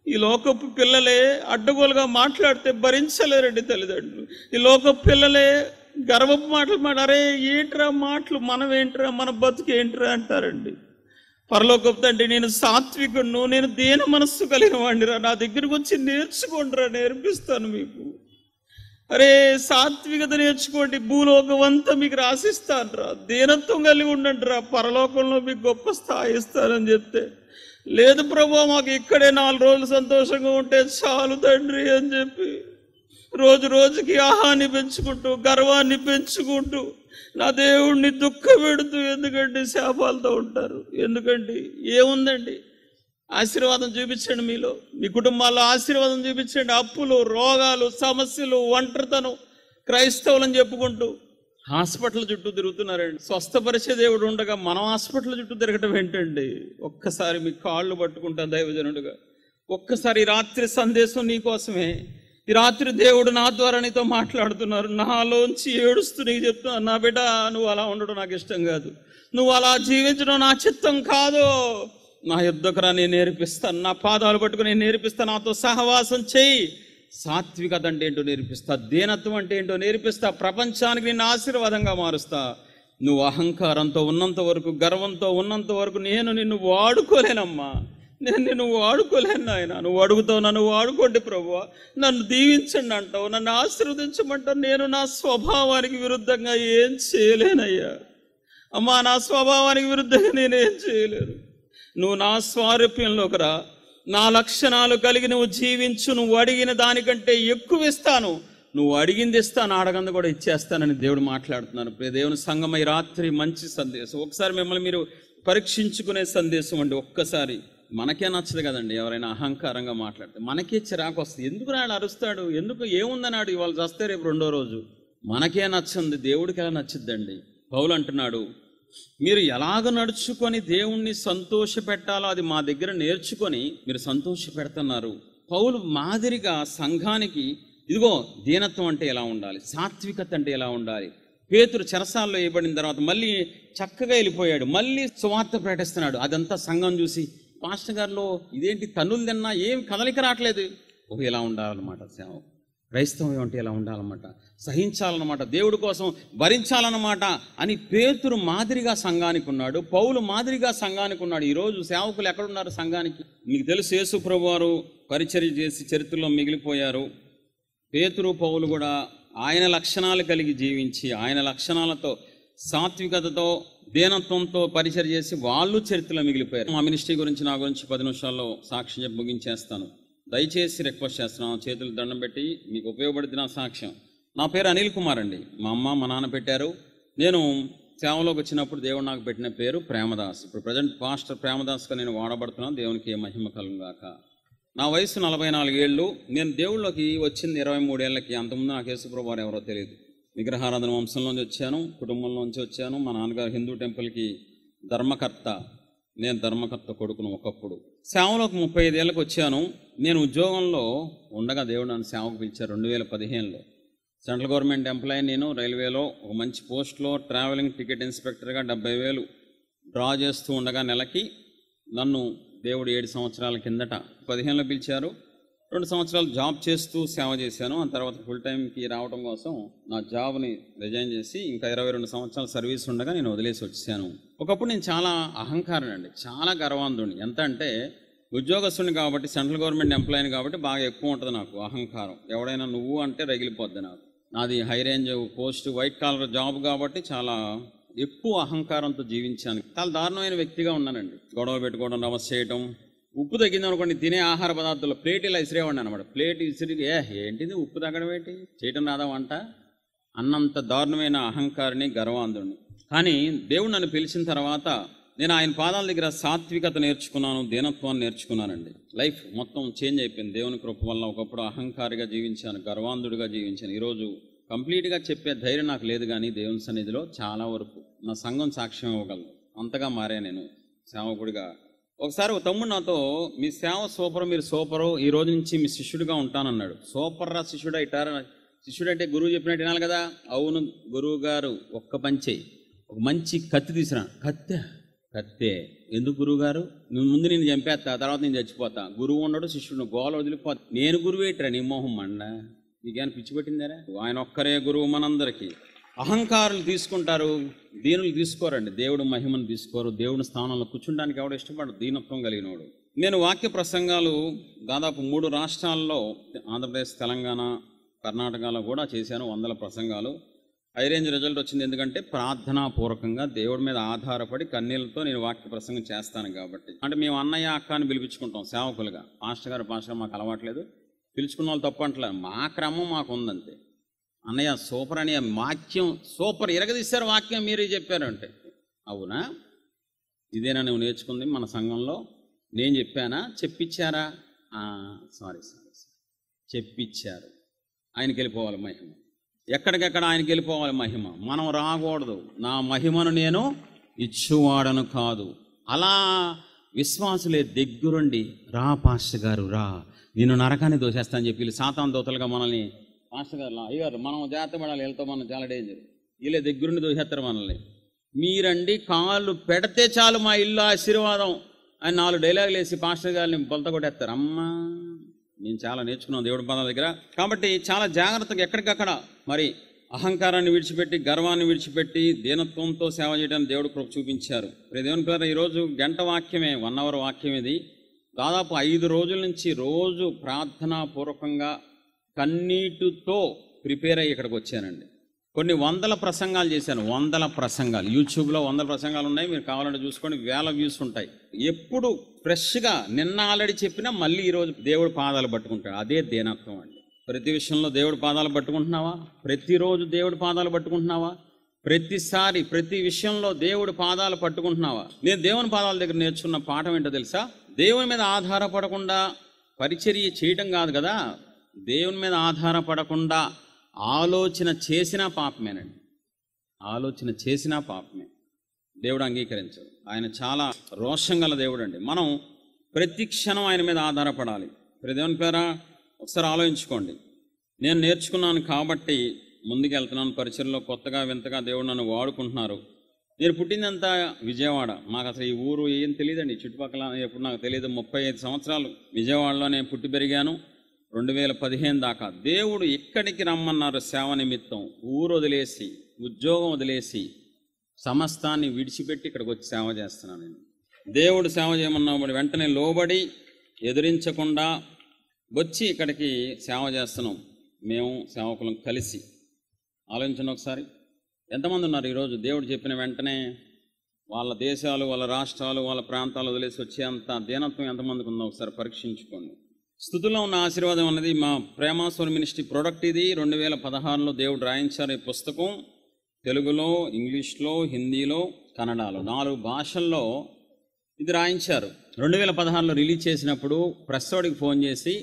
ఈ లోకపు పిల్లలే అడ్డగోలుగా మాట్లాడితే భరించలేరండి తల్లిదండ్రులు. ఈ లోకపు పిల్లలే గర్వపు మాటలు మాట్లాడే, ఏంట్రా మాటలు, మనం ఏంట్రా, మన బతుకు ఏంట్రా అంటారండి. పరలోకపు తండ్రి, నేను సాత్వికుడును, నేను దీన మనస్సు కలిగిన వాడిరా, నా దగ్గరకు వచ్చి నేర్చుకోండిరా, నేర్పిస్తాను మీకు. అరే సాత్వికత నేర్చుకోండి, భూలోకం అంతా మీకు రాసిస్తాను రా, దీనత్వం కలిగి ఉండండి రా, పరలోకంలో మీకు గొప్ప స్థాయి ఇస్తానని చెప్తే, లేదు ప్రభు మాకు ఇక్కడే 4 రోజులు సంతోషంగా ఉంటే చాలు తండ్రి అని చెప్పి రోజు రోజుకి ఆహాన్ని పెంచుకుంటూ, గర్వాన్ని పెంచుకుంటూ, నా దేవుణ్ణి దుఃఖపెడుతూ, ఎందుకంటే శాపాలతో ఉంటారు. ఎందుకండి ఏముందండి? ఆశీర్వాదం చూపించండి, మీలో మీ కుటుంబాల్లో ఆశీర్వాదం చూపించండి. అప్పులు, రోగాలు, సమస్యలు, ఒంటరితనం, క్రైస్తవులని చెప్పుకుంటూ హాస్పిటల్ చుట్టూ తిరుగుతున్నారండి. స్వస్థపరిచే దేవుడు ఉండగా మనం హాస్పిటల్ చుట్టూ తిరగటం ఏంటండి? ఒక్కసారి మీ కాళ్ళు పట్టుకుంటాను దైవజనుడుగా. ఒక్కసారి ఈ రాత్రి సందేశం నీకోసమే. ఈ రాత్రి దేవుడు నా ద్వారా నీతో మాట్లాడుతున్నారు. నాలోంచి ఏడుస్తూ నీకు చెప్తున్నా, నా బిడ్డ నువ్వు అలా ఉండడం నాకు ఇష్టం కాదు, నువ్వు అలా జీవించడం నా చిత్తం కాదు. నా యుద్ధకు రా, నేను నేర్పిస్తాను, నా పాదాలు పట్టుకుని నేను నేర్పిస్తాను, నాతో సహవాసం చెయ్యి. సాత్వికత అంటే ఏంటో నేర్పిస్తా, దీనత్వం అంటే ఏంటో నేర్పిస్తా, ప్రపంచానికి నిన్ను ఆశీర్వాదంగా మారుస్తా. నువ్వు అహంకారంతో ఉన్నంత వరకు, గర్వంతో ఉన్నంత వరకు నేను నిన్ను వాడుకోలేనమ్మా, నేను నిన్ను వాడుకోలేను నాయన. నువ్వు అడుగుతావు, నన్ను వాడుకోండి ప్రభువా, నన్ను దీవించండి అంటావు, నన్ను ఆశీర్వదించమంటావు. నేను నా స్వభావానికి విరుద్ధంగా ఏం చేయలేనయ్యా. అమ్మా, నా స్వభావానికి విరుద్ధంగా నేనేం చేయలేను. నువ్వు నా స్వారూప్యంలోకి రా, నా లక్షణాలు కలిగి నువ్వు జీవించు, నువ్వు అడిగిన దానికంటే ఎక్కువ ఇస్తాను, నువ్వు అడిగింది ఇస్తాను, అడగంది కూడా ఇచ్చేస్తానని దేవుడు మాట్లాడుతున్నాను. ప్రియ దేవుని సంగమై రాత్రి మంచి సందేశం. ఒకసారి మిమ్మల్ని మీరు పరీక్షించుకునే సందేశం అండి. ఒక్కసారి మనకే నచ్చదు కదండి, ఎవరైనా అహంకారంగా మాట్లాడితే మనకే చిరాకు వస్తుంది. ఎందుకు నాడు అరుస్తాడు, ఎందుకు ఏముందన్నాడు, ఇవాళ చస్తే రేపు రెండో రోజు. మనకే నచ్చింది, దేవుడికి ఎలా నచ్చిద్దండి. పౌలు అంటున్నాడు, మీరు ఎలాగ నడుచుకొని దేవుణ్ణి సంతోష పెట్టాలో అది మా దగ్గర నేర్చుకొని మీరు సంతోష పెడుతున్నారు. పౌలు మాదిరిగా సంఘానికి ఇదిగో దీనత్వం అంటే ఎలా ఉండాలి, సాత్వికత అంటే ఎలా ఉండాలి. పేతురు చెరసాల్లో వేయబడిన తర్వాత మళ్ళీ చక్కగా వెళ్ళిపోయాడు, మళ్ళీ సువార్త ప్రకటిస్తున్నాడు. అదంతా సంఘం చూసి పాస్టర్ గారిలో ఇదేంటి తన్నులు తిన్నా ఏం కదలిక రావట్లేదు. ఓహో, ఇలా ఉండాలన్నమాట సేవ. క్రైస్తవం అంటే ఎలా ఉండాలన్నమాట, సహించాలన్నమాట, దేవుడి కోసం భరించాలన్నమాట అని పేతురు మాదిరిగా సంఘానికి ఉన్నాడు, పౌలు మాదిరిగా సంఘానికి ఉన్నాడు. ఈరోజు సేవకులు ఎక్కడున్నారు సంఘానికి? మీకు తెలుసు, యేసు ప్రభు వారు పరిచర్య చేసి చరిత్రలో మిగిలిపోయారు. పేతురు పౌలు కూడా ఆయన లక్షణాలు కలిగి జీవించి ఆయన లక్షణాలతో సాత్వికతతో దీనత్వంతో పరిచర్య చేసి వాళ్ళు చరిత్రలో మిగిలిపోయారు. మా మినిస్ట్రీ గురించి నా గురించి 10 నిమిషాల్లో సాక్ష్యం చెప్పి ముగించేస్తాను. దయచేసి రిక్వెస్ట్ చేస్తున్నాను, చేతులు దండం పెట్టి మీకు ఉపయోగపడుతున్న సాక్ష్యం. నా పేరు అనిల్ కుమార్ అండి. మా అమ్మ మా నాన్న పెట్టారు. నేను సేవలోకి వచ్చినప్పుడు దేవుడు నాకు పెట్టిన పేరు ప్రేమదాస్. ఇప్పుడు ప్రజెంట్ పాస్టర్ ప్రేమదాస్గా నేను వాడబడుతున్నాను. దేవునికి మహిమ కలుగుగాక. నా వయసు 44 ఏళ్ళు. నేను దేవుళ్ళకి వచ్చింది 23 ఏళ్ళకి. అంతకుముందు నాకు యేసుప్రభు వారు ఎవరో తెలియదు. విగ్రహారాధన వంశంలోంచి వచ్చాను, కుటుంబంలోంచి వచ్చాను. మా నాన్నగారు హిందూ టెంపుల్కి ధర్మకర్త, నేను ధర్మకర్త కొడుకును. ఒకప్పుడు సేవలోకి 35 ఏళ్ళకి వచ్చాను. నేను ఉద్యోగంలో ఉండగా దేవుడు నన్ను సేవకు పిలిచారు 2015లో. Central government employee. నేను రైల్వేలో ఒక మంచి పోస్ట్లో ట్రావెలింగ్ టికెట్ ఇన్స్పెక్టర్గా 70,000 డ్రా చేస్తూ ఉండగా నెలకి నన్ను దేవుడు 7 సంవత్సరాల కిందట 15లో పిలిచారు. 2 సంవత్సరాలు జాబ్ చేస్తూ సేవ చేశాను. ఆ తర్వాత ఫుల్ టైంకి రావడం కోసం నా జాబ్ని రిజైన్ చేసి ఇంకా 22 సంవత్సరాల సర్వీస్ ఉండగా నేను వదిలేసి వచ్చాను. ఒకప్పుడు నేను చాలా అహంకారం అండి, చాలా గర్వాంధుని. ఎంత అంటే ఉద్యోగస్తుని కాబట్టి, సెంట్రల్ గవర్నమెంట్ ఎంప్లాయీని కాబట్టి బాగా ఎక్కువ ఉంటుంది నాకు అహంకారం. ఎవడైనా నువ్వు అంటే రగిలిపోద్ది నాకు. నాది high range post, white collar job కాబట్టి చాలా ఎక్కువ అహంకారంతో జీవించాను. చాలా దారుణమైన వ్యక్తిగా ఉన్నానండి. గొడవ పెట్టుకోవడం, నమస్ చేయటం. ఉప్పు తగ్గింది అనుకోండి, తినే ఆహార పదార్థాల్లో ప్లేట్ ఇలా ఇసిరేవాడిని అనమాట. ప్లేట్ ఇసిరి ఏంటిది ఉప్పు తగ్గడం ఏంటి, చేయటం రాదా వంట అన్నంత దారుణమైన అహంకారిని, గర్వాంధుడిని. కానీ దేవుడు నన్ను పిలిచిన తర్వాత నేను ఆయన పాదాల దగ్గర సాత్వికత నేర్చుకున్నాను, దీనత్వాన్ని నేర్చుకున్నానండి. లైఫ్ మొత్తం చేంజ్ అయిపోయింది దేవుని కృప వల్ల. ఒకప్పుడు అహంకారిగా జీవించాను, గర్వాంధుడిగా జీవించాను. ఈరోజు కంప్లీట్గా చెప్పే ధైర్యం నాకు లేదు, కానీ దేవుని సన్నిధిలో చాలా వరకు నా సంఘం సాక్ష్యం ఇవ్వగలదు. అంతగా మారే నేను సేవకుడిగా. ఒకసారి ఒక తమ్ముడు నాతో, మీ సేవ సూపర్, మీరు సూపరు, ఈ రోజు నుంచి మీ శిష్యుడిగా ఉంటానన్నాడు. సూపర్ రా శిష్యుడు ఇటారా? శిష్యుడు అంటే గురువు చెప్పినట్టు వినాలి కదా. అవును గురువు గారు, ఒక్క పంచేయి, ఒక మంచి కత్తి తీసినా. కత్తే ఎందుకు గురువు గారు? నువ్వు ముందు నేను చంపేస్తా, తర్వాత నేను చచ్చిపోతా. గురువు ఉండడు, శిష్యుడు గోల వదిలిపోతా. నేను గురువు ఏంట్రా నీ మోహం మండ, నీకేమైనా పిచ్చి పెట్టిందారా? ఆయన ఒక్కరే గురువు మనందరికీ. అహంకారులు తీసుకుంటారు, దీనులు తీసుకోరండి. దేవుడు మహిమను తీసుకోరు. దేవుని స్థానంలో కూర్చుంటానికి ఎవడు ఇష్టపడరు, దీనత్వం కలిగినవాడు. నేను వాక్య ప్రసంగాలు దాదాపు 3 రాష్ట్రాల్లో, ఆంధ్రప్రదేశ్, తెలంగాణ, కర్ణాటకలో కూడా చేశాను. 100 ప్రసంగాలు. హై రేంజ్ రిజల్ట్ వచ్చింది. ఎందుకంటే ప్రార్థనాపూర్వకంగా దేవుడి మీద ఆధారపడి కన్నీళ్ళతో నేను వాక్య ప్రసంగం చేస్తాను కాబట్టి. అంటే మేము అన్నయ్య అక్క అని పిలిపించుకుంటాం సేవకులుగా. పాస్టర్ గారు మాకు అలవాట్లేదు, పిలుచుకున్న వాళ్ళు తప్పు అంటలేదు. మా క్రమం మాకు ఉందంతే. అన్నయ్య సూపర్ అని వాక్యం సూపర్, ఇరగదీశారు వాక్యం, మీరే చెప్పారు అంటే. అవునా, ఇదేనా నువ్వు నేర్చుకుంది మన సంఘంలో? నేను చెప్పానా, చెప్పించారా? సారీ చెప్పించారు. ఆయనకి వెళ్ళిపోవాలి మహిమ, ఎక్కడికెక్కడ ఆయనకి వెళ్ళిపోవాలి మహిమ. మనం రాకూడదు. నా మహిమను నేను ఇచ్చువాడను కాదు. అలా విశ్వాసులే దగ్గరుండి, రా పాస్టర్ గారు రా, నిన్ను నరకాన్ని దోసేస్తా అని చెప్పి సాతాను దోతలుగా మనల్ని, పాస్టర్ గారు అయ్యారు మనం జాగ్రత్త పడాలి, వెళ్తా మనం చాలా డేంజర్, వీళ్ళే దగ్గరుండి దోసేస్తారు మనల్ని. మీరండి కాళ్ళు పెడితే చాలు మా ఇల్లు ఆశీర్వాదం అని 4 డైలాగులు వేసి పాస్టర్ గారిని బొలత కొట్టేస్తారు. అమ్మా, నేను చాలా నేర్చుకున్నాం దేవుడి పదాల దగ్గర. కాబట్టి చాలా జాగ్రత్తగా ఎక్కడికక్కడ మరి అహంకారాన్ని విడిచిపెట్టి, గర్వాన్ని విడిచిపెట్టి, దీనత్వంతో సేవ చేయడానికి దేవుడు కృప చూపించారు. దేవుని పేరు ఈరోజు గంట వాక్యమే, 1 అవర్ వాక్యం ఇది. దాదాపు 5 రోజుల నుంచి రోజు ప్రార్థనాపూర్వకంగా కన్నీటితో ప్రిపేర్ అయ్యి ఇక్కడికి వచ్చానండి. కొన్ని వందల ప్రసంగాలు చేశాను, వందల ప్రసంగాలు. యూట్యూబ్లో వందల ప్రసంగాలు ఉన్నాయి, మీరు కావాలంటే చూసుకోండి, వేల వ్యూస్ ఉంటాయి. ఎప్పుడు ఫ్రెష్గా నిన్న ఆల్రెడీ చెప్పినా మళ్ళీ ఈరోజు దేవుడి పాదాలు పట్టుకుంటాడు. అదే దీనత్వం అండి. ప్రతి విషయంలో దేవుడి పాదాలు పట్టుకుంటున్నావా? ప్రతిరోజు దేవుడి పాదాలు పట్టుకుంటున్నావా? ప్రతిసారి ప్రతి విషయంలో దేవుడి పాదాలు పట్టుకుంటున్నావా? నేను దేవుని పాదాల దగ్గర నేర్చుకున్న పాఠం ఏంటో తెలుసా? దేవుని మీద ఆధారపడకుండా పరిచర్య చేయటం కాదు కదా, దేవుని మీద ఆధారపడకుండా ఆలోచన చేసినా పాపమేనండి. ఆలోచన చేసినా పాపమే. దేవుడు అంగీకరించడు. ఆయన చాలా రోషం గల దేవుడు అండి. మనం ప్రతి క్షణం ఆయన మీద ఆధారపడాలి. దేవుని పేర ఒకసారి ఆలోచించుకోండి. నేను నేర్చుకున్నాను కాబట్టి ముందుకెళ్తున్నాను పరిచర్లో. కొత్తగా వింతగా దేవుడు నన్ను వాడుకుంటున్నారు. నేను పుట్టిందంతా విజయవాడ. మాకు అసలు ఈ ఊరు ఏం తెలియదండి, చుట్టుపక్కల ఎప్పుడు నాకు తెలియదు. 35 సంవత్సరాలు విజయవాడలో నేను పుట్టి పెరిగాను. 2015 దాకా దేవుడు ఇక్కడికి రమ్మన్నారు సేవ నిమిత్తం. ఊరు వదిలేసి, ఉద్యోగం వదిలేసి, సమస్తాన్ని విడిచిపెట్టి ఇక్కడికి వచ్చి సేవ చేస్తున్నాను నేను. దేవుడు సేవ చేయమన్నప్పుడు వెంటనే లోబడి ఎదిరించకుండా వచ్చి ఇక్కడికి సేవ చేస్తున్నాం. మేము సేవకులం కలిసి. ఆలోచించండి ఒకసారి, ఎంతమంది ఉన్నారు ఈరోజు దేవుడు చెప్పిన వెంటనే వాళ్ళ దేశాలు, వాళ్ళ రాష్ట్రాలు, వాళ్ళ ప్రాంతాలు వదిలేసి వచ్చేంత దీనత్వం ఎంతమందికి ఉందో ఒకసారి పరీక్షించుకోండి. స్థుతిలో ఉన్న ఆశీర్వాదం అనేది మా ప్రేమాస్వర మినిస్ట్రీ ప్రోడక్ట్. ఇది 2016లో దేవుడు రాయించారు ఈ పుస్తకం. తెలుగులో, ఇంగ్లీష్లో, హిందీలో, కన్నడలో 4 భాషల్లో ఇది రాయించారు. 2016లో రిలీజ్ చేసినప్పుడు ప్రెస్ వాడికి ఫోన్ చేసి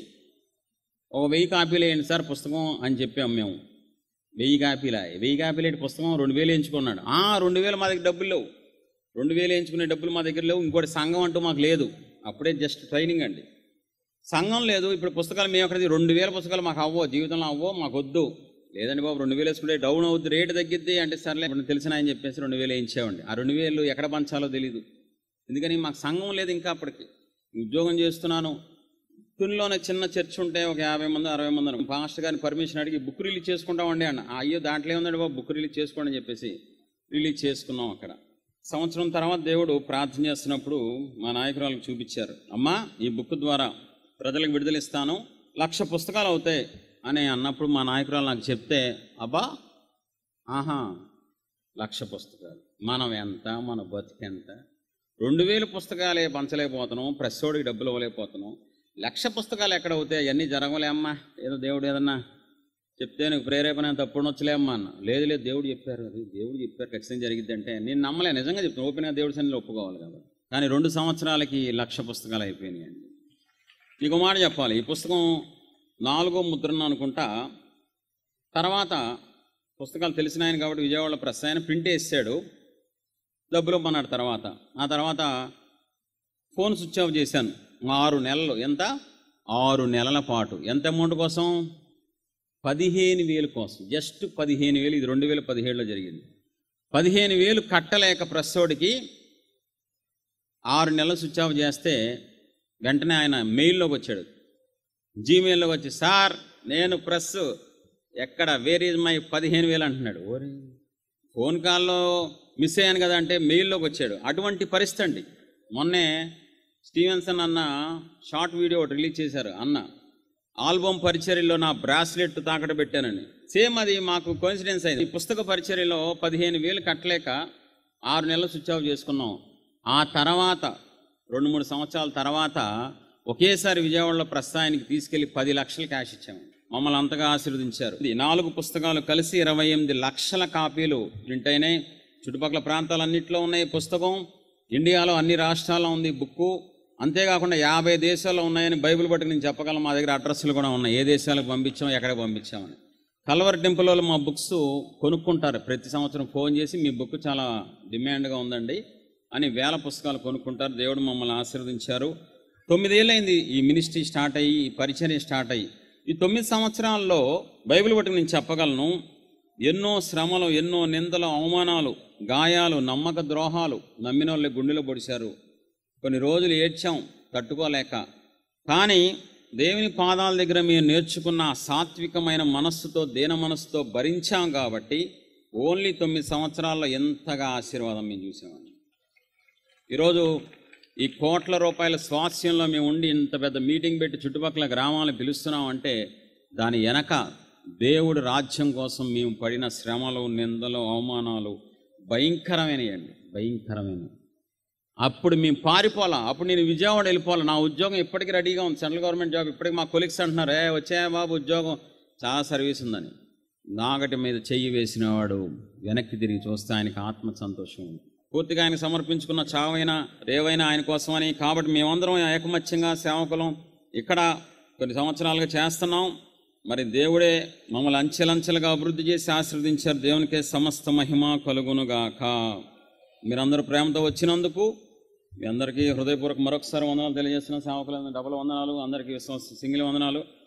ఒక 1000 కాపీలు వేయండి సార్ పుస్తకం అని చెప్పాం మేము. 1000 కాపీలు ఏంటి పుస్తకం? 2000 వేయించుకున్నాడు. 2000 మా దగ్గర డబ్బులు లేవు, 2000 వేయించుకునే డబ్బులు మా దగ్గర లేవు. ఇంకోటి సంఘం అంటూ మాకు లేదు. అప్పుడే జస్ట్ ట్రైనింగ్ అండి, సంఘం లేదు. ఇప్పుడు పుస్తకాలు మేము అక్కడ 2000 పుస్తకాలు మాకు అవ్వో, జీవితంలో అవ్వో, మాకు వద్దు. లేదండి బాబు 2000 వేసుకుంటే డౌన్ అవుద్ది, రేటు తగ్గిద్ది అంటే సర్లే ఇప్పుడు తెలిసిన ఆయన చెప్పేసి 2000 వేయించామండి. ఆ 2000 ఎక్కడ పంచాలో తెలియదు. ఎందుకని మాకు సంఘం లేదు ఇంకా. అప్పటికి ఉద్యోగం చేస్తున్నాను. తునిలోనే చిన్న చర్చ్ ఉంటే ఒక 50 మంది 60 మంది పాస్టర్ గారిని పర్మిషన్ అడిగి బుక్ రిలీజ్ చేసుకుంటామండి అన్న. అయ్యో దాంట్లో ఏముందండి బాబు, బుక్ రిలీజ్ చేసుకోండి అని చెప్పేసి రిలీజ్ చేసుకున్నాం. అక్కడ సంవత్సరం తర్వాత దేవుడు ప్రార్థన చేస్తున్నప్పుడు మా నాయకురాలకు చూపించారు. అమ్మా ఈ బుక్ ద్వారా ప్రజలకు విడుదల ఇస్తాను, 1,00,000 పుస్తకాలు అవుతాయి అని అన్నప్పుడు మా నాయకురాలు నాకు చెప్తే, అబ్బా 1,00,000 పుస్తకాలు, మనం ఎంత, మన బతికెంత? 2000 పుస్తకాలే పంచలేకపోతున్నాం, ప్రెస్ వాడికి డబ్బులు ఇవ్వలేకపోతున్నాం, 1,00,000 పుస్తకాలు ఎక్కడ అవుతాయి? అవన్నీ జరగలే అమ్మా, ఏదో దేవుడు ఏదన్నా చెప్తే నీకు ప్రేరేపణ తప్పుడు వచ్చలే అమ్మా అన్న. లేదు లేదు దేవుడు చెప్పారు, అది దేవుడు చెప్పారు ఖచ్చితంగా జరిగిద్ది అంటే నేను నమ్మలే. నిజంగా చెప్తాను, ఓపెన్గా దేవుడి సన్నిధిలో ఒప్పుకోవాలి కాబట్టి. కానీ 2 సంవత్సరాలకి 1,00,000 పుస్తకాలు అయిపోయినాయండి. నీకు మాట చెప్పాలి, ఈ పుస్తకం 4వ ముద్రణ అనుకుంటా. తర్వాత పుస్తకాలు తెలిసిన ఆయన కాబట్టి విజయవాడలో ప్రెస్ ఆయన ప్రింట్ వేసాడు, డబ్బులు ఇమ్మన్నాడు. ఆ తర్వాత ఫోన్ స్విచ్ ఆఫ్ చేశాను. 6 నెలలు. ఎంత? 6 నెలల పాటు. ఎంత అమౌంట్ కోసం? 15,000 కోసం. జస్ట్ 15,000. ఇది 2017లో జరిగింది. 15,000 కట్టలేక ప్రెస్ వాడికి 6 నెలలు స్విచ్ ఆఫ్ చేస్తే వెంటనే ఆయన మెయిల్లోకి వచ్చాడు, జీమెయిల్లోకి వచ్చి, సార్ నేను ప్రెస్ ఎక్కడ, వేర్ ఈజ్ మై 15,000 అంటున్నాడు. ఓరే ఫోన్ కాల్లో మిస్ అయ్యాను కదా అంటే మెయిల్లోకి వచ్చాడు. అటువంటి పరిస్థితి అండి. మొన్నే స్టీవెన్సన్ అన్న షార్ట్ వీడియో ఒకటి రిలీజ్ చేశారు. అన్న ఆల్బమ్ పరిచర్యలో నా బ్రాస్లెట్ తాకట పెట్టానని. సేమ్ అది మాకు కోయిన్సిడెన్స్ అయింది. ఈ పుస్తక పరిచర్యలో 15,000 కట్టలేక 6 నెలలు స్విచ్ ఆఫ్ చేసుకున్నాం. ఆ తర్వాత 2-3 సంవత్సరాల తర్వాత ఒకేసారి విజయవాడలో ప్రస్థానానికి తీసుకెళ్లి 10 లక్షలు క్యాష్ ఇచ్చాము. మమ్మల్ని అంతగా ఆశీర్వదించారు. 4 పుస్తకాలు కలిసి 28 లక్షల కాపీలు ప్రింట్ అయినాయి. చుట్టుపక్కల ప్రాంతాలన్నింటిలో ఉన్నాయి పుస్తకం. ఇండియాలో అన్ని రాష్ట్రాల్లో ఉంది బుక్కు. అంతేకాకుండా 50 దేశాల్లో ఉన్నాయని బైబిల్ బట్టి నేను చెప్పగలను. మా దగ్గర అడ్రస్లు కూడా ఉన్నాయి, ఏ దేశాలకు పంపించాం, ఎక్కడికి పంపించామని. కల్వర్ టెంపుల్లో మా బుక్స్ కొనుక్కుంటారు. ప్రతి సంవత్సరం ఫోన్ చేసి మీ బుక్ చాలా డిమాండ్గా ఉందండి అని 1000 పుస్తకాలు కొనుక్కుంటారు. దేవుడు మమ్మల్ని ఆశీర్వదించారు. 9 ఏళ్ళైంది ఈ మినిస్ట్రీ స్టార్ట్ అయ్యి, ఈ పరిచర్య స్టార్ట్ అయ్యి. ఈ 9 సంవత్సరాల్లో బైబిల్ బట్టి నేను చెప్పగలను, ఎన్నో శ్రమలు, ఎన్నో నిందలు, అవమానాలు, గాయాలు, నమ్మక ద్రోహాలు, నమ్మిన వాళ్ళే గుండెలో పొడిచారు. కొన్ని రోజులు ఏడ్చాం తట్టుకోలేక. కానీ దేవుని పాదాల దగ్గర మేము నేర్చుకున్న సాత్వికమైన మనస్సుతో, దీన మనస్సుతో భరించాం కాబట్టి ఓన్లీ 9 సంవత్సరాల్లో ఎంతగా ఆశీర్వాదం మేము చూసామని. ఈరోజు ఈ కోట్ల రూపాయల స్వాస్థ్యంలో మేము ఉండి ఇంత పెద్ద మీటింగ్ పెట్టి చుట్టుపక్కల గ్రామాలను పిలుస్తున్నాం అంటే దాని వెనక దేవుడి రాజ్యం కోసం మేము పడిన శ్రమలు, నిందలు, అవమానాలు భయంకరమైనయండి, భయంకరమైనవి. అప్పుడు మేము పారిపోవాలా, అప్పుడు నేను విజయవాడ వెళ్ళిపోవాలి. నా ఉద్యోగం ఇప్పటికీ రెడీగా ఉంది, సెంట్రల్ గవర్నమెంట్ జాబ్. ఇప్పటికి మా కొలీగ్స్ అంటున్నారు, వచ్చాయా బాబు ఉద్యోగం, చాలా సర్వీస్ ఉందని. నాగటి మీద చెయ్యి వేసినవాడు వెనక్కి తిరిగి చూస్తే ఆయనకి ఆత్మ సంతోషం ఉంది. పూర్తిగా ఆయన సమర్పించుకున్న చావైనా రేవైనా ఆయన కోసమని. కాబట్టి మేమందరం ఏకమత్యంగా సేవకులం ఇక్కడ కొన్ని సంవత్సరాలుగా చేస్తున్నాం. మరి దేవుడే మమ్మల్ని అంచెలంచెలుగా అభివృద్ధి చేసి ఆశీర్వదించారు. దేవునికే సమస్త మహిమ కలుగునుగాక. మీరందరూ ప్రేమతో వచ్చినందుకు మీ అందరికీ హృదయపూర్వక మరొకసారి వందనాలు తెలియజేస్తున్న సేవకులందరూ డబుల్ వందనాలు, అందరికీ సింగిల్ వందనాలు.